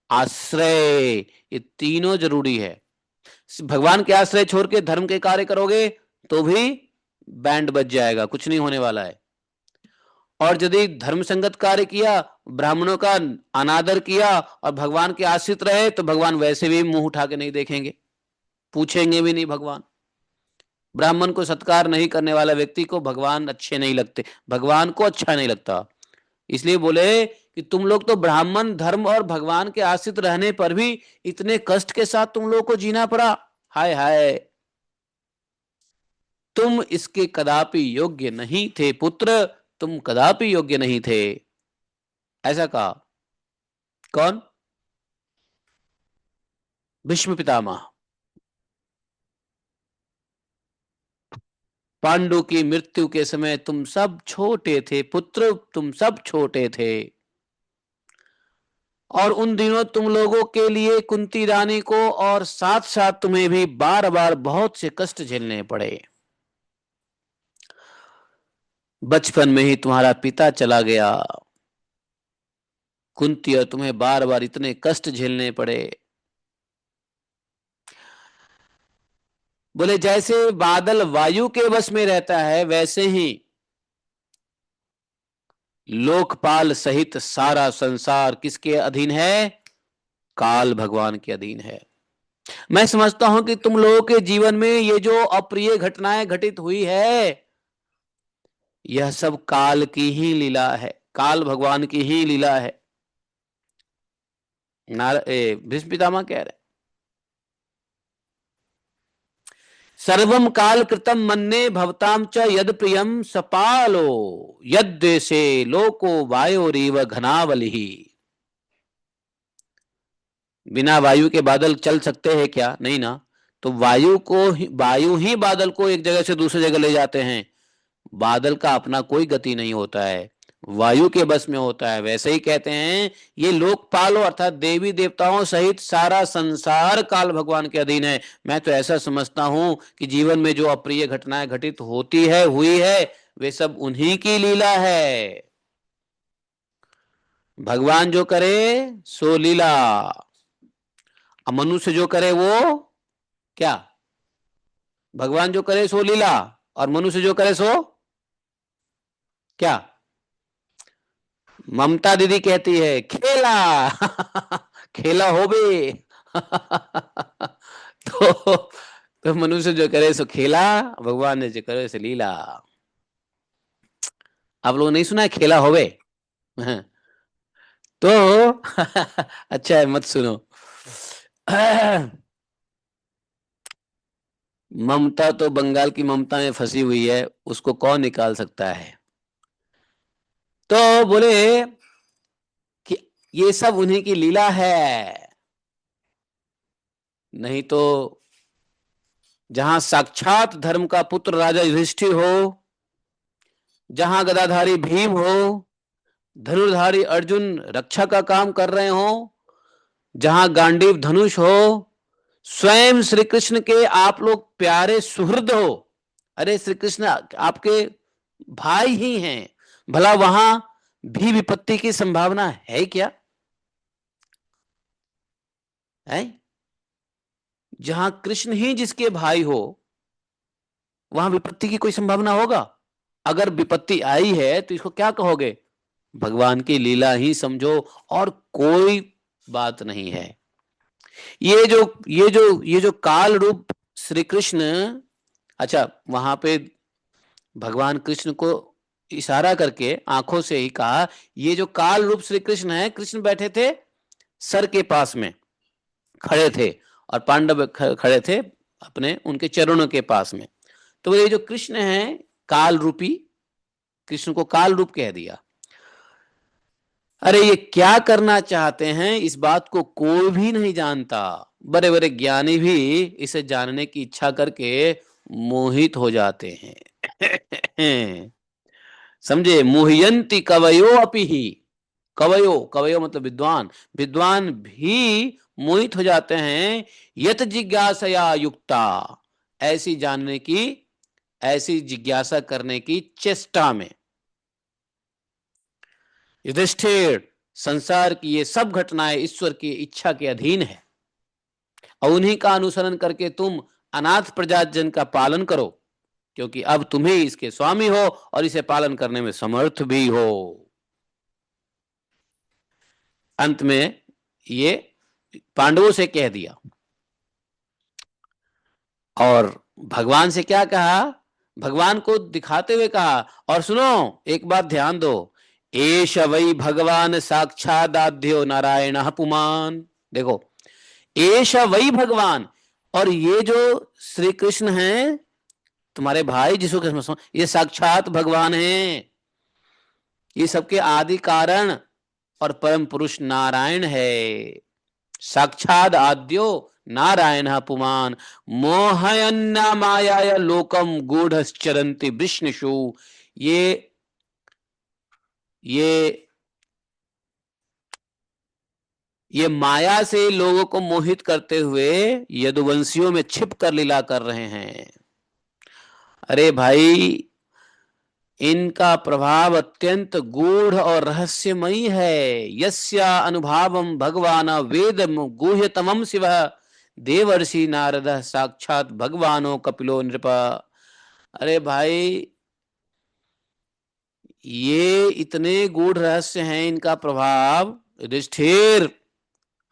आश्रय, ये तीनों जरूरी है। भगवान के आश्रय छोड़ के धर्म के कार्य करोगे तो भी बैंड बज जाएगा, कुछ नहीं होने वाला है। और यदि धर्म संगत कार्य किया, ब्राह्मणों का अनादर किया और भगवान के आश्रित रहे, तो भगवान वैसे भी मुंह उठा के नहीं देखेंगे, पूछेंगे भी नहीं भगवान। ब्राह्मण को सत्कार नहीं करने वाला व्यक्ति को भगवान अच्छे नहीं लगते, भगवान को अच्छा नहीं लगता। इसलिए बोले कि तुम लोग तो ब्राह्मण धर्म और भगवान के आश्रित रहने पर भी इतने कष्ट के साथ तुम लोगों को जीना पड़ा, हाय हाय, तुम इसके कदापि योग्य नहीं थे पुत्र, तुम कदापि योग्य नहीं थे। ऐसा कहा। कौन? भीष्म पितामह। पांडु की मृत्यु के समय तुम सब छोटे थे पुत्र, तुम सब छोटे थे, और उन दिनों तुम लोगों के लिए कुंती रानी को और साथ साथ तुम्हें भी बार बार बहुत से कष्ट झेलने पड़े। बचपन में ही तुम्हारा पिता चला गया कुंती, और तुम्हें बार बार इतने कष्ट झेलने पड़े। बोले जैसे बादल वायु के वश में रहता है, वैसे ही लोकपाल सहित सारा संसार किसके अधीन है? काल भगवान के अधीन है। मैं समझता हूं कि तुम लोगों के जीवन में ये जो अप्रिय घटनाएं घटित हुई है, यह सब काल की ही लीला है, काल भगवान की ही लीला है। भीष्म पितामह कह रहे, सर्वम काल कृतम मन्ने भवताम च यद प्रियम सपालो यद देशे लोको वायोरीव घनावली। बिना वायु के बादल चल सकते हैं क्या? नहीं ना। तो वायु ही बादल को एक जगह से दूसरी जगह ले जाते हैं। बादल का अपना कोई गति नहीं होता है, वायु के बस में होता है। वैसे ही कहते हैं ये लोकपालों अर्थात देवी देवताओं सहित सारा संसार काल भगवान के अधीन है। मैं तो ऐसा समझता हूं कि जीवन में जो अप्रिय घटनाएं घटित होती है, हुई है, वे सब उन्हीं की लीला है। भगवान जो करे सो लीला, मनुष्य जो करे वो क्या? भगवान जो करे सो लीला, और मनुष्य जो करे सो क्या? ममता दीदी कहती है खेला। खेला हो बे। तो मनुष्य जो करे सो खेला, भगवान ने जो करे सो लीला। आप लोगों ने नहीं सुना है खेला होवे? तो अच्छा है, मत सुनो। ममता तो बंगाल की ममता में फंसी हुई है, उसको कौन निकाल सकता है? तो बोले कि ये सब उन्हीं की लीला है। नहीं तो जहां साक्षात धर्म का पुत्र राजा युधिष्ठिर हो, जहां गदाधारी भीम हो, धनुर्धारी अर्जुन रक्षा का काम कर रहे हो, जहां गांडीव धनुष हो, स्वयं श्री कृष्ण के आप लोग प्यारे सुहृद हो। अरे श्री कृष्ण आपके भाई ही हैं, भला वहां भी विपत्ति की संभावना है क्या? है? जहां कृष्ण ही जिसके भाई हो, वहां विपत्ति की कोई संभावना होगा? अगर विपत्ति आई है तो इसको क्या कहोगे? भगवान की लीला ही समझो, और कोई बात नहीं है। ये जो काल रूप श्री कृष्ण, अच्छा वहां पे भगवान कृष्ण को इशारा करके आंखों से ही कहा, ये जो काल रूप श्री कृष्ण है, कृष्ण बैठे थे सर के पास में खड़े थे, और पांडव खड़े थे अपने उनके चरणों के पास में। तो ये जो कृष्ण है काल रूपी, कृष्ण को काल रूप कह दिया। अरे ये क्या करना चाहते हैं इस बात को कोई भी नहीं जानता। बड़े बड़े ज्ञानी भी इसे जानने की इच्छा करके मोहित हो जाते हैं। समझे? मुह्यंती कवयो अपि ही, कवयो कवयो मतलब विद्वान, विद्वान भी मोहित हो जाते हैं। यत जिज्ञासया युक्ता, ऐसी जानने की, ऐसी जिज्ञासा करने की चेष्टा में। युधिष्ठिर, संसार की ये सब घटनाएं ईश्वर की इच्छा के अधीन है, और उन्हीं का अनुसरण करके तुम अनाथ प्रजाजन का पालन करो, क्योंकि अब तुम ही इसके स्वामी हो और इसे पालन करने में समर्थ भी हो। अंत में ये पांडवों से कह दिया, और भगवान से क्या कहा? भगवान को दिखाते हुए कहा, और सुनो एक बात ध्यान दो, एष वै भगवान साक्षादाध्यो नारायण पुमान। देखो, एष वै भगवान, और ये जो श्री कृष्ण हैं तुम्हारे भाई जिसको कृष्ण, ये साक्षात भगवान हैं, ये सबके आदि कारण, और परम पुरुष नारायण है। साक्षाद आद्यो नारायण पुमान मोहयन्ना माया लोकम गूढ़श्चरन्ति विष्णुषु। ये ये ये माया से लोगों को मोहित करते हुए यदुवंशियों में छिप कर लीला कर रहे हैं। अरे भाई, इनका प्रभाव अत्यंत गूढ़ और रहस्यमयी है। यस्या अनुभावम भगवान वेद गुह्यतमम शिव देवर्षि नारद साक्षात भगवानो कपिलो नृप। अरे भाई, ये इतने गूढ़ रहस्य हैं इनका प्रभाव, युधिष्ठिर।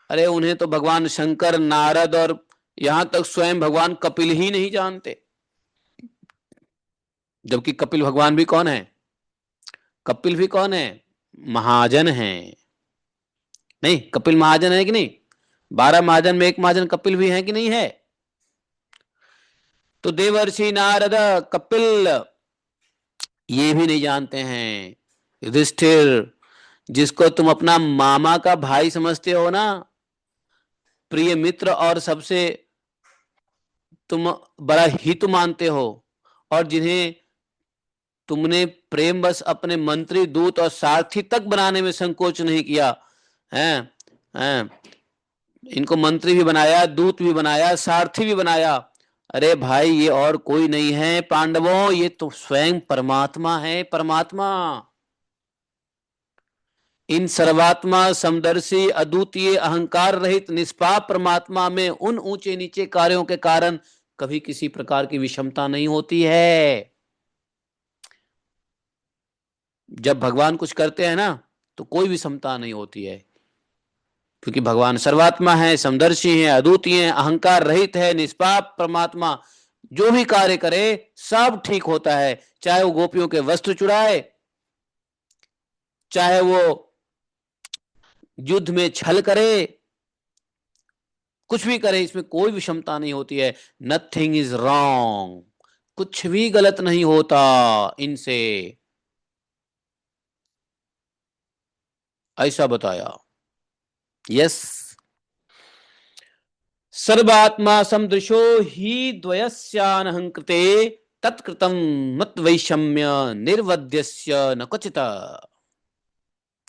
अरे उन्हें तो भगवान शंकर, नारद और यहां तक स्वयं भगवान कपिल ही नहीं जानते। जबकि कपिल भगवान भी कौन है? कपिल भी कौन है? महाजन है। नहीं, कपिल महाजन है कि नहीं? 12 महाजन में एक महाजन कपिल भी है कि नहीं है? तो देवर्षि नारद कपिल ये भी नहीं जानते हैं। युधिष्ठिर, जिसको तुम अपना मामा का भाई समझते हो ना, प्रिय मित्र और सबसे तुम बड़ा हित मानते हो, और जिन्हें तुमने प्रेमवश अपने मंत्री, दूत और सारथी तक बनाने में संकोच नहीं किया है, हैं? इनको मंत्री भी बनाया, दूत भी बनाया, सारथी भी बनाया। अरे भाई, ये और कोई नहीं है पांडवों, ये तो स्वयं परमात्मा है, परमात्मा। इन सर्वात्मा समदर्शी अद्वितीय अहंकार रहित निष्पाप परमात्मा में उन ऊंचे नीचे कार्यों के कारण कभी किसी प्रकार की विषमता नहीं होती है। जब भगवान कुछ करते हैं ना, तो कोई विषमता नहीं होती है, क्योंकि भगवान सर्वात्मा है, समदर्शी है, अद्वितीय है, अहंकार रहित है, निष्पाप परमात्मा। जो भी कार्य करे सब ठीक होता है। चाहे वो गोपियों के वस्त्र चुराए, चाहे वो युद्ध में छल करे, कुछ भी करे, इसमें कोई विषमता नहीं होती है। नथिंग इज रॉन्ग, कुछ भी गलत नहीं होता इनसे, ऐसा बताया। यस, सर्वात्मा समदृशो ही द्वयस्यानहंकृते तत्कृतं मत वैषम्य निर्वध्यस्य न क्वचित्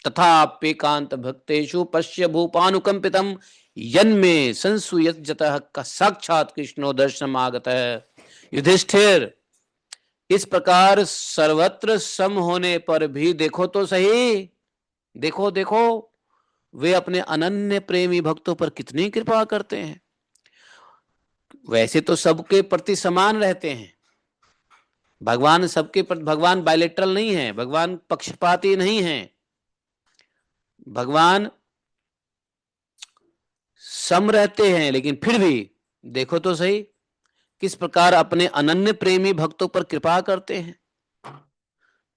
तथाप्येकांत भक्तेषु पश्य भूपानुकंपितम यन्मे संसूयजतः साक्षात कृष्णो दर्शनम आगतः। युधिष्ठिर, इस प्रकार सर्वत्र सम होने पर भी देखो तो सही, देखो देखो, वे अपने अनन्य प्रेमी भक्तों पर कितनी कृपा करते हैं। वैसे तो सबके प्रति समान रहते हैं भगवान, सबके प्रति भगवान बायलेटरल नहीं है, भगवान पक्षपाती नहीं है, भगवान सम रहते हैं। लेकिन फिर भी देखो तो सही किस प्रकार अपने अनन्य प्रेमी भक्तों पर कृपा करते हैं।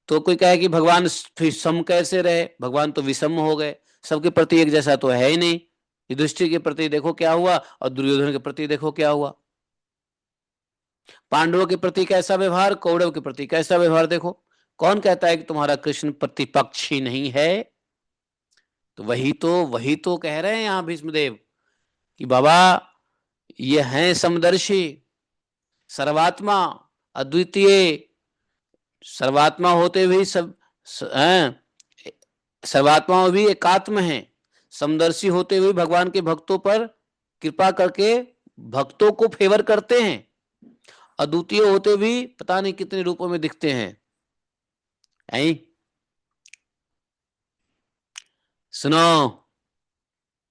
तो कोई कहे कि भगवान फिर सम कैसे रहे, भगवान तो विषम हो गए, सबके प्रति एक जैसा तो है ही नहीं। युधिष्ठिर के प्रति देखो क्या हुआ, और दुर्योधन के प्रति देखो क्या हुआ। पांडवों के प्रति कैसा व्यवहार, कौरव के प्रति कैसा व्यवहार देखो। कौन कहता है कि तुम्हारा कृष्ण प्रतिपक्षी नहीं है? तो वही तो कह रहे हैं यहां भीष्मदेव कि बाबा, ये हैं समदर्शी, सर्वात्मा, अद्वितीय, सर्वात्मा होते हुए सब सर्वात्मा भी एकात्म है, समदर्शी होते हुए भगवान के भक्तों पर कृपा करके भक्तों को फेवर करते हैं, अद्वितीय होते भी पता नहीं कितने रूपों में दिखते हैं। ऐ सुनो,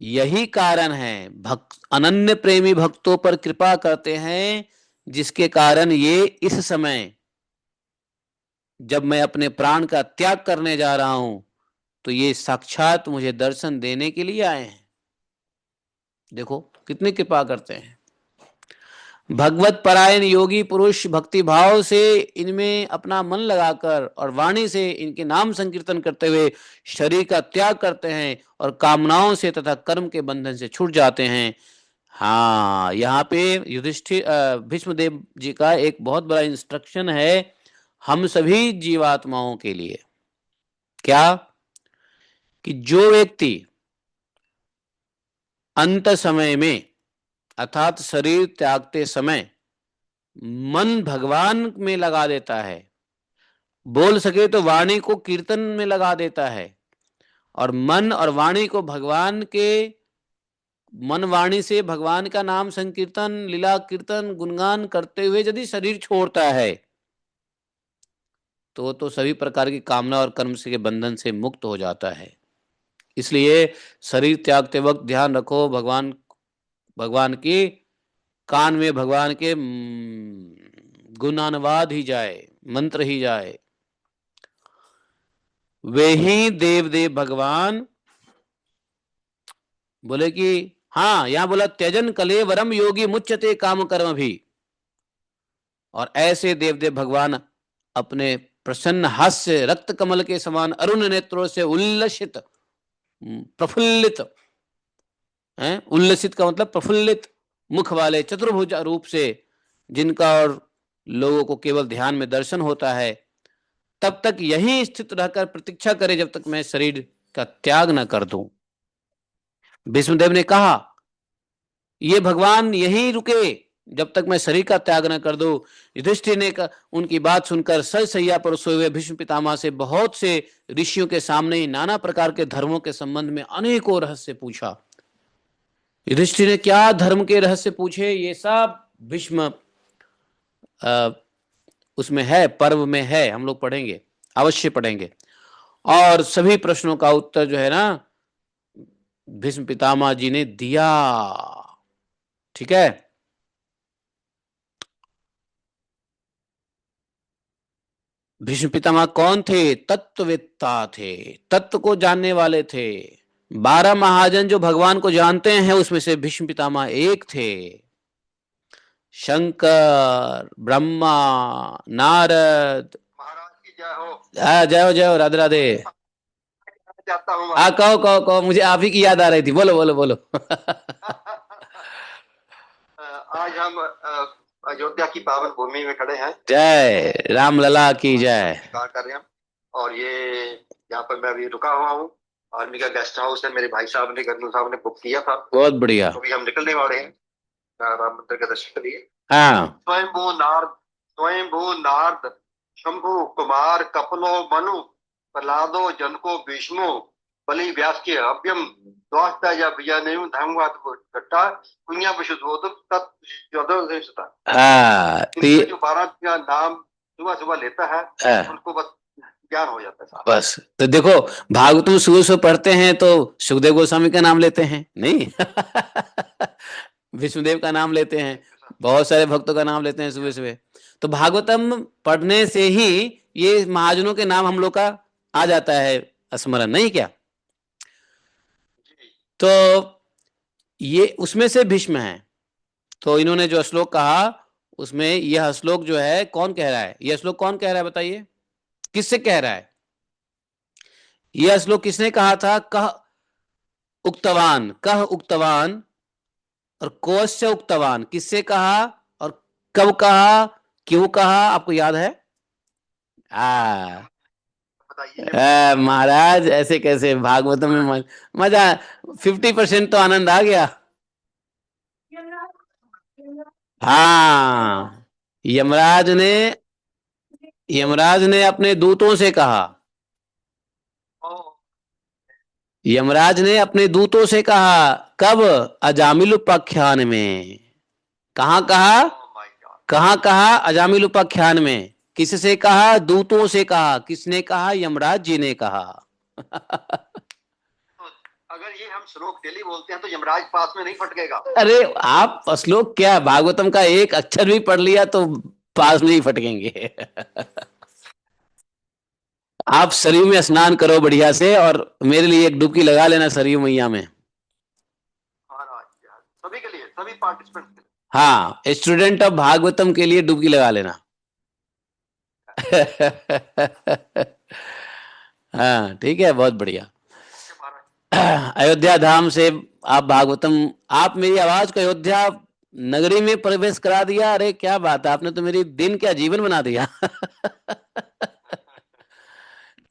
यही कारण है भक्त अनन्य प्रेमी भक्तों पर कृपा करते हैं, जिसके कारण ये इस समय जब मैं अपने प्राण का त्याग करने जा रहा हूं, तो ये साक्षात मुझे दर्शन देने के लिए आए हैं। देखो कितनी कृपा करते हैं। भगवत परायण योगी पुरुष भक्ति भाव से इनमें अपना मन लगाकर और वाणी से इनके नाम संकीर्तन करते हुए शरीर का त्याग करते हैं और कामनाओं से तथा कर्म के बंधन से छूट जाते हैं। हाँ, यहाँ पे युधिष्ठिर भीष्मदेव जी का एक बहुत बड़ा इंस्ट्रक्शन है हम सभी जीवात्माओं के लिए। क्या? कि जो व्यक्ति अंत समय में अर्थात शरीर त्यागते समय मन भगवान में लगा देता है, बोल सके तो वाणी को कीर्तन में लगा देता है, और मन और वाणी को भगवान के, मन वाणी से भगवान का नाम संकीर्तन, लीला कीर्तन, गुणगान करते हुए यदि शरीर छोड़ता है तो सभी प्रकार की कामना और कर्म से के बंधन से मुक्त हो जाता है। इसलिए शरीर त्यागते वक्त ध्यान रखो, भगवान भगवान की कान में भगवान के गुणानुवाद ही जाए, मंत्र ही जाए। वे ही देव देव भगवान बोले कि हाँ, यहां बोला त्यजन कलेवरम योगी मुच्यते काम कर्म भी। और ऐसे देव देव भगवान अपने प्रसन्न हास्य रक्त कमल के समान अरुण नेत्रों से उल्लसित, प्रफुल्लित हैं, उल्लसित का मतलब प्रफुल्लित मुख वाले चतुर्भुज रूप से, जिनका और लोगों को केवल ध्यान में दर्शन होता है, तब तक यही स्थित रहकर प्रतीक्षा करे जब तक मैं शरीर का त्याग न कर दूं। विष्णुदेव ने कहा ये भगवान यहीं रुके जब तक मैं शरीर का त्याग न कर दूं। युधिष्ठिर ने उनकी बात सुनकर सैया पर सोए हुए भीष्म पितामह से बहुत से ऋषियों के सामने नाना प्रकार के धर्मों के संबंध में अनेकों रहस्य पूछा। युधिष्ठिर ने क्या धर्म के रहस्य पूछे, ये सब भीष्म उसमें है, पर्व में है, हम लोग पढ़ेंगे, अवश्य पढ़ेंगे। और सभी प्रश्नों का उत्तर जो है ना भीष्म पितामह जी ने दिया। ठीक है, भीष्म पितामह कौन थे? तत्ववेत्ता थे, तत्व को जानने वाले थे। 12 महाजन जो भगवान को जानते हैं उसमें से भीष्म पितामह एक थे। शंकर, ब्रह्मा, नारद, महाराज की जय हो। जय हो, जय हो, राधे राधे। चाहता हूँ कहो कहो कहो, मुझे आप ही की याद आ रही थी, बोलो बोलो बोलो। आज हम अयोध्या की पावन भूमि में खड़े हैं। जय रामलला की जय। कार कर रहे हैं और ये यहाँ पर मैं अभी रुका हुआ हूँ। आर्मी का गेस्ट हाउस है, मेरे भाई साहब ने, गर्नल साहब ने बुक किया था। बहुत बढ़िया। तो अभी हम निकलने वाले हैं राम मंदिर के दर्शन के लिए। हाँ, स्वयंभू नारद शंभु कुमार कपलो मनु प्रहलादो जनको भीष्मो बलि व्यास के अभ्यम द्वास्ता या विजय धर्मवाद घट्टा कुंया विशुद्धोदम तत्ता। हाँ, जो 12 का नाम सुबह सुबह लेता है उनको बस ज्ञान हो जाता है। बस तो देखो, भागवतम सुबह सुबह पढ़ते हैं तो सुखदेव गोस्वामी का नाम लेते हैं नहीं? विष्णुदेव का नाम लेते हैं, बहुत सारे भक्तों का नाम लेते हैं सुबह सुबह। तो भागवतम पढ़ने से ही ये महाजनों के नाम हम लोग का आ जाता है स्मरण, नहीं क्या? तो ये उसमें से भीष्म है। तो इन्होंने जो श्लोक कहा उसमें यह श्लोक जो है कौन कह रहा है? यह श्लोक कौन कह रहा है बताइए, किससे कह रहा है? यह श्लोक किसने कहा था? कह उक्तवान और कौस्य उक्तवान, किससे कहा और कब कहा, क्यों कहा, आपको याद है? महाराज ऐसे कैसे, भागवतम में मजा 50% तो आनंद आ गया। हाँ, यमराज ने अपने दूतों से कहा, यमराज ने अपने दूतों से कहा, कब? अजामिल उपाख्यान में। कहा कहा? कहाँ कहा? अजामिल उपाख्यान में। किससे कहा? दूतों से कहा। किसने कहा? यमराज जी ने कहा। अगर ये हम श्लोक डेली बोलते हैं तो यमराज पास में नहीं फटकेगा। अरे आप श्लोक क्या, भागवतम का एक अक्षर भी पढ़ लिया तो पास नहीं फटकेंगे। आप सरयू में स्नान करो बढ़िया से और मेरे लिए एक डुबकी लगा लेना सरयू मैया में। सभी के लिए, सभी पार्टिसिपेंट के लिए। हाँ, स्टूडेंट ऑफ भागवतम के लिए डुबकी लगा लेना। हाँ ठीक है, बहुत बढ़िया। अयोध्या धाम से आप भागवतम, आप मेरी आवाज को अयोध्या नगरी में प्रवेश करा दिया। अरे क्या बात है, आपने तो मेरी दिन क्या जीवन बना दिया।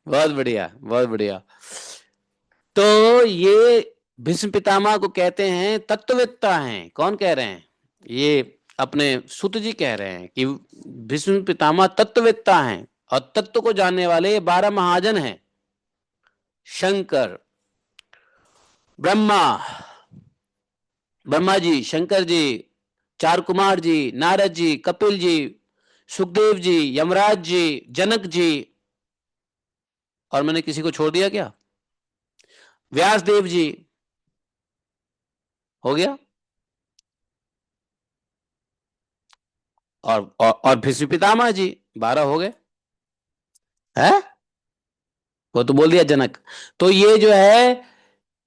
बहुत बढ़िया, बहुत बढ़िया। तो ये भीष्म पितामह को कहते हैं तत्ववेत्ता हैं। कौन कह रहे हैं? ये अपने सुत जी कह रहे हैं कि भीष्म पितामह तत्ववेत्ता हैं और तत्व को जानने वाले ये 12 महाजन हैं। शंकर, ब्रह्मा, ब्रह्मा जी, शंकर जी, चार कुमार जी, नारद जी, कपिल जी, सुखदेव जी, यमराज जी, जनक जी, और मैंने किसी को छोड़ दिया क्या? व्यासदेव जी, हो गया। और भीष्म पितामह जी, 12 हो गए हैं। वो तो बोल दिया जनक। तो ये जो है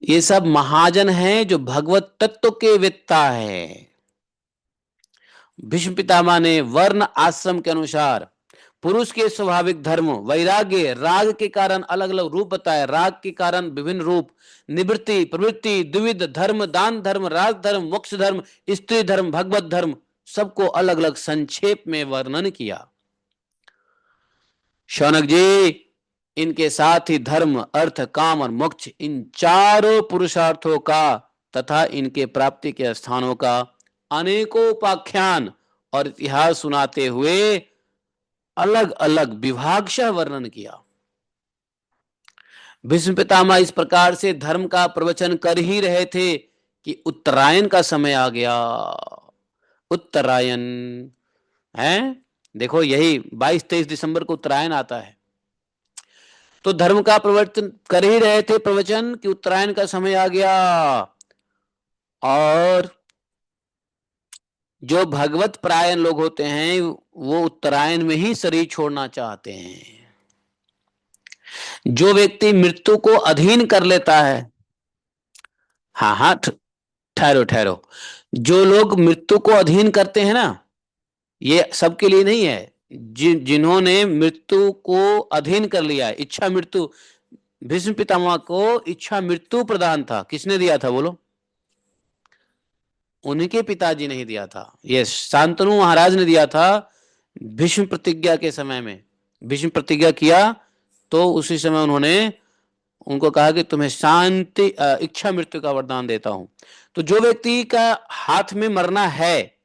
ये सब महाजन हैं जो भगवत तत्व के वेत्ता है। भीष्म पितामह ने वर्ण आश्रम के अनुसार पुरुष के स्वाभाविक धर्म, वैराग्य, राग के कारण अलग अलग रूप बताए, राग के कारण विभिन्न रूप, निवृत्ति, प्रवृत्ति, द्विविध धर्म, दान धर्म, राज धर्म, मोक्ष धर्म, स्त्री धर्म, भगवत धर्म, सबको अलग अलग संक्षेप में वर्णन किया। शौनक जी, इनके साथ ही धर्म, अर्थ, काम और मोक्ष, इन चारों पुरुषार्थों का तथा इनके प्राप्ति के स्थानों का अनेकों उपाख्यान और इतिहास सुनाते हुए अलग अलग विभागशः वर्णन किया। भीष्म पितामह इस प्रकार से धर्म का प्रवचन कर ही रहे थे कि उत्तरायण का समय आ गया। उत्तरायण है, देखो यही 22-23 दिसंबर को उत्तरायण आता है। तो धर्म का प्रवचन कर ही रहे थे प्रवचन कि उत्तरायण का समय आ गया, और जो भगवत परायण लोग होते हैं वो उत्तरायण में ही शरीर छोड़ना चाहते हैं। जो व्यक्ति मृत्यु को अधीन कर लेता है, हाँ हाँ ठहरो ठहरो, जो लोग मृत्यु को अधीन करते हैं ना, ये सबके लिए नहीं है। जिन्होंने मृत्यु को अधीन कर लिया, इच्छा मृत्यु, भीष्म पितामह को इच्छा मृत्यु प्रदान था, किसने दिया था बोलो? उनके पिताजी नहीं दिया था, ये शांतनु महाराज ने दिया था। भीष्म प्रतिज्ञा के समय में भीष्म प्रतिज्ञा किया तो उसी समय उन्होंने उनको कहा कि तुम्हें शांति इच्छा मृत्यु का वरदान देता हूं। तो जो व्यक्ति का हाथ में मरना है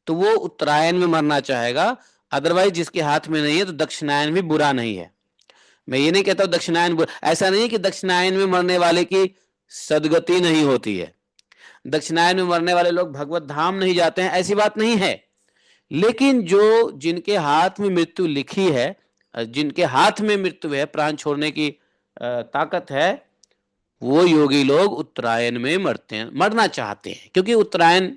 तो वो उत्तरायण में मरना चाहेगा, अदरवाइज जिसके हाथ में नहीं है तो दक्षिणायन भी बुरा नहीं है। मैं ये नहीं कहता हूं दक्षिणायन बुरा, ऐसा नहीं कि दक्षिणायन में मरने वाले की सदगति नहीं होती है, दक्षिणायन में मरने वाले लोग भगवत धाम नहीं जाते हैं, ऐसी बात नहीं है। लेकिन जो जिनके हाथ में मृत्यु लिखी है, जिनके हाथ में मृत्यु है, प्राण छोड़ने की ताकत है, वो योगी लोग उत्तरायण में मरते हैं, मरना चाहते हैं, क्योंकि उत्तरायण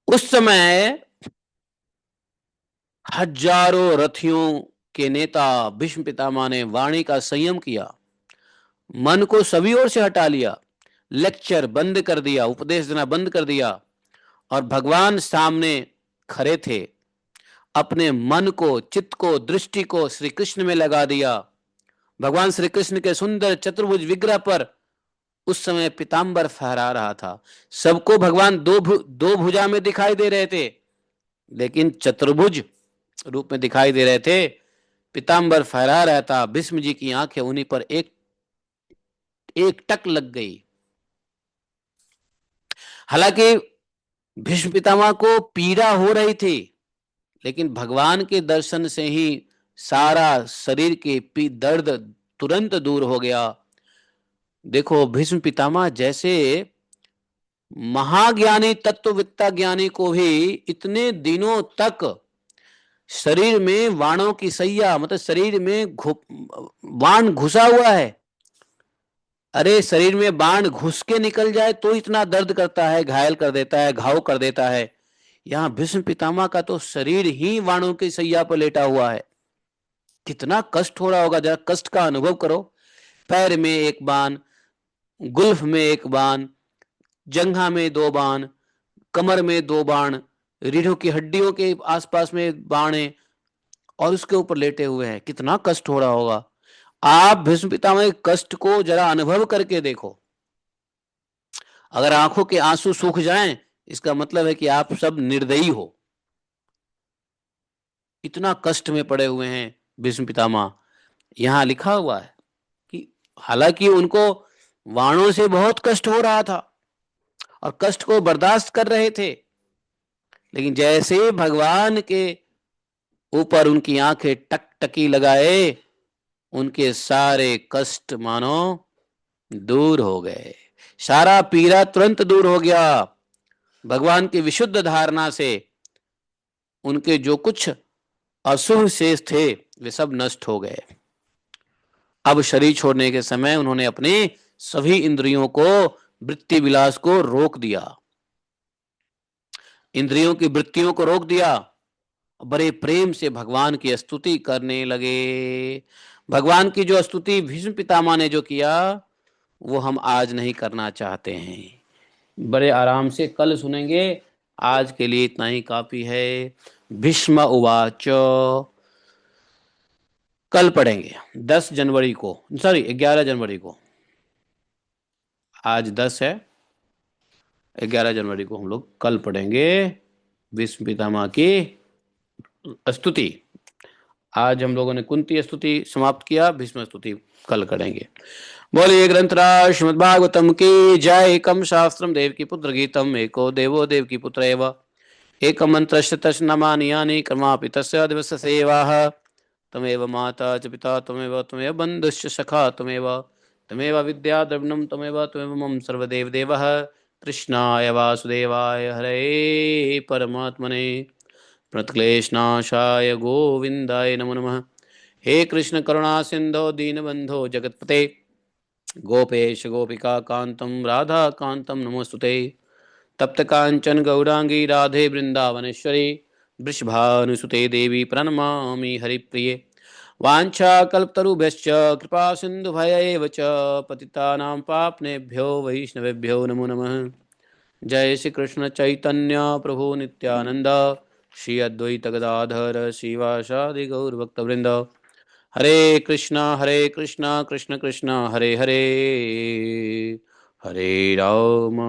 उस समय हजारों रथियों के नेता भीष्म पितामह ने वाणी का संयम किया, मन को सभी ओर से हटा लिया, लेक्चर बंद कर दिया, उपदेश देना बंद कर दिया, और भगवान सामने खड़े थे। अपने मन को, चित्त को, दृष्टि को श्री कृष्ण में लगा दिया। भगवान श्री कृष्ण के सुंदर चतुर्भुज विग्रह पर उस समय पीतांबर फहरा रहा था। सबको भगवान दो भुजा में दिखाई दे रहे थे, लेकिन चतुर्भुज रूप में दिखाई दे रहे थे। पीतांबर फहरा रहा था। भीष्म जी की आंखें उन्हीं पर एक टक लग गई। हालांकि भीष्म पितामह को पीड़ा हो रही थी, लेकिन भगवान के दर्शन से ही सारा शरीर के दर्द तुरंत दूर हो गया। देखो, भीष्म पितामह जैसे महाज्ञानी तत्ववेत्ता ज्ञानी को भी इतने दिनों तक शरीर में वाणों की सैया, मतलब शरीर में बाण घुसा हुआ है। अरे शरीर में बाण घुस के निकल जाए तो इतना दर्द करता है, घायल कर देता है, घाव कर देता है। यहां भीष्म पितामह का तो शरीर ही बाणों की सैया पर लेटा हुआ है। कितना कष्ट हो रहा होगा, जरा कष्ट का अनुभव करो। पैर में एक बाण, गुल्फ में एक बाण, जंघा में 2 बाण, कमर में 2 बाण, रीढ़ों की हड्डियों के आसपास में बाण है, और उसके ऊपर लेटे हुए हैं। कितना कष्ट हो रहा होगा। आप भीष्म पितामह के कष्ट को जरा अनुभव करके देखो। अगर आंखों के आंसू सूख जाएं, इसका मतलब है कि आप सब निर्दयी हो। इतना कष्ट में पड़े हुए हैं, भीष्म पितामह। यहाँ लिखा हुआ है कि हालांकि उनको वाणों से बहुत कष्ट हो रहा था और कष्ट को बर्दाश्त कर रहे थे, लेकिन जैसे भगवान के ऊपर उनकी आंखें टकटकी लगाए, उनके सारे कष्ट मानो दूर हो गए, सारा पीड़ा तुरंत दूर हो गया। भगवान की विशुद्ध धारणा से उनके जो कुछ अशुभ शेष थे वे सब नष्ट हो गए। अब शरीर छोड़ने के समय उन्होंने अपने सभी इंद्रियों को, वृत्ति विलास को रोक दिया, इंद्रियों की वृत्तियों को रोक दिया, बड़े प्रेम से भगवान की स्तुति करने लगे। भगवान की जो स्तुति भीष्म पितामह ने जो किया, वो हम आज नहीं करना चाहते हैं। बड़े आराम से कल सुनेंगे, आज के लिए इतना ही काफी है। भीष्म उवाच, कल पढ़ेंगे 10 जनवरी को, सॉरी 11 जनवरी को, आज 10 है, 11 जनवरी को हम लोग कल पढ़ेंगे भीष्म पितामह की स्तुति। आज हम लोगों ने कुंती स्तुति समाप्त किया, भीष्म स्तुति कल करेंगे। बोलिए ग्रंथराज श्रीमद्भागवतम की जय। एकम शास्त्रम देव की पुत्र गीतम, एको देवो देव की पुत्र एव, एकम मंत्रस्य तस्य नमानि यानि, कर्मापि तस्य दिवस सेवाः। तमेव माता च पिता त्वमेव बन्धुश्च सखा तमेव विद्या द्रविणं तमेव मम सर्वदेव देवः। कृष्णाय वासुदेवाय हरे परमात्मने प्रणतक्लेशनाशाय गोविन्दाय नमो नमः। हे कृष्ण करुणा सिंधो दीनबंधो जगत्पते, गोपेश गोपिका कांतम राधा कांतम नमोस्तुते। तप्त कांचन गौरांगी राधे वृंदावनेश्वरी, वृषभानुसुते देवी प्रणमामि हरिप्रिये। वाञ्छाकल्पतरुभ्यश्च कृपा सिन्धुभयैव च पतितानां पाप्नेभ्यो वैष्णवेभ्यो नमो नमः। जय श्री कृष्ण चैतन्य प्रभु नित्यानंद, श्री अद्वैत गदाधर श्रीवासादि गौर भक्तवृंद। हरे कृष्णा कृष्ण कृष्ण हरे हरे, हरे राम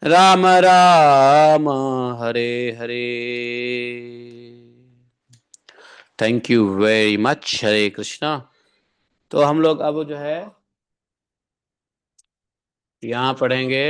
राम राम हरे हरे। Thank you very much. हरे कृष्णा। तो हम लोग अब जो है यहाँ पढ़ेंगे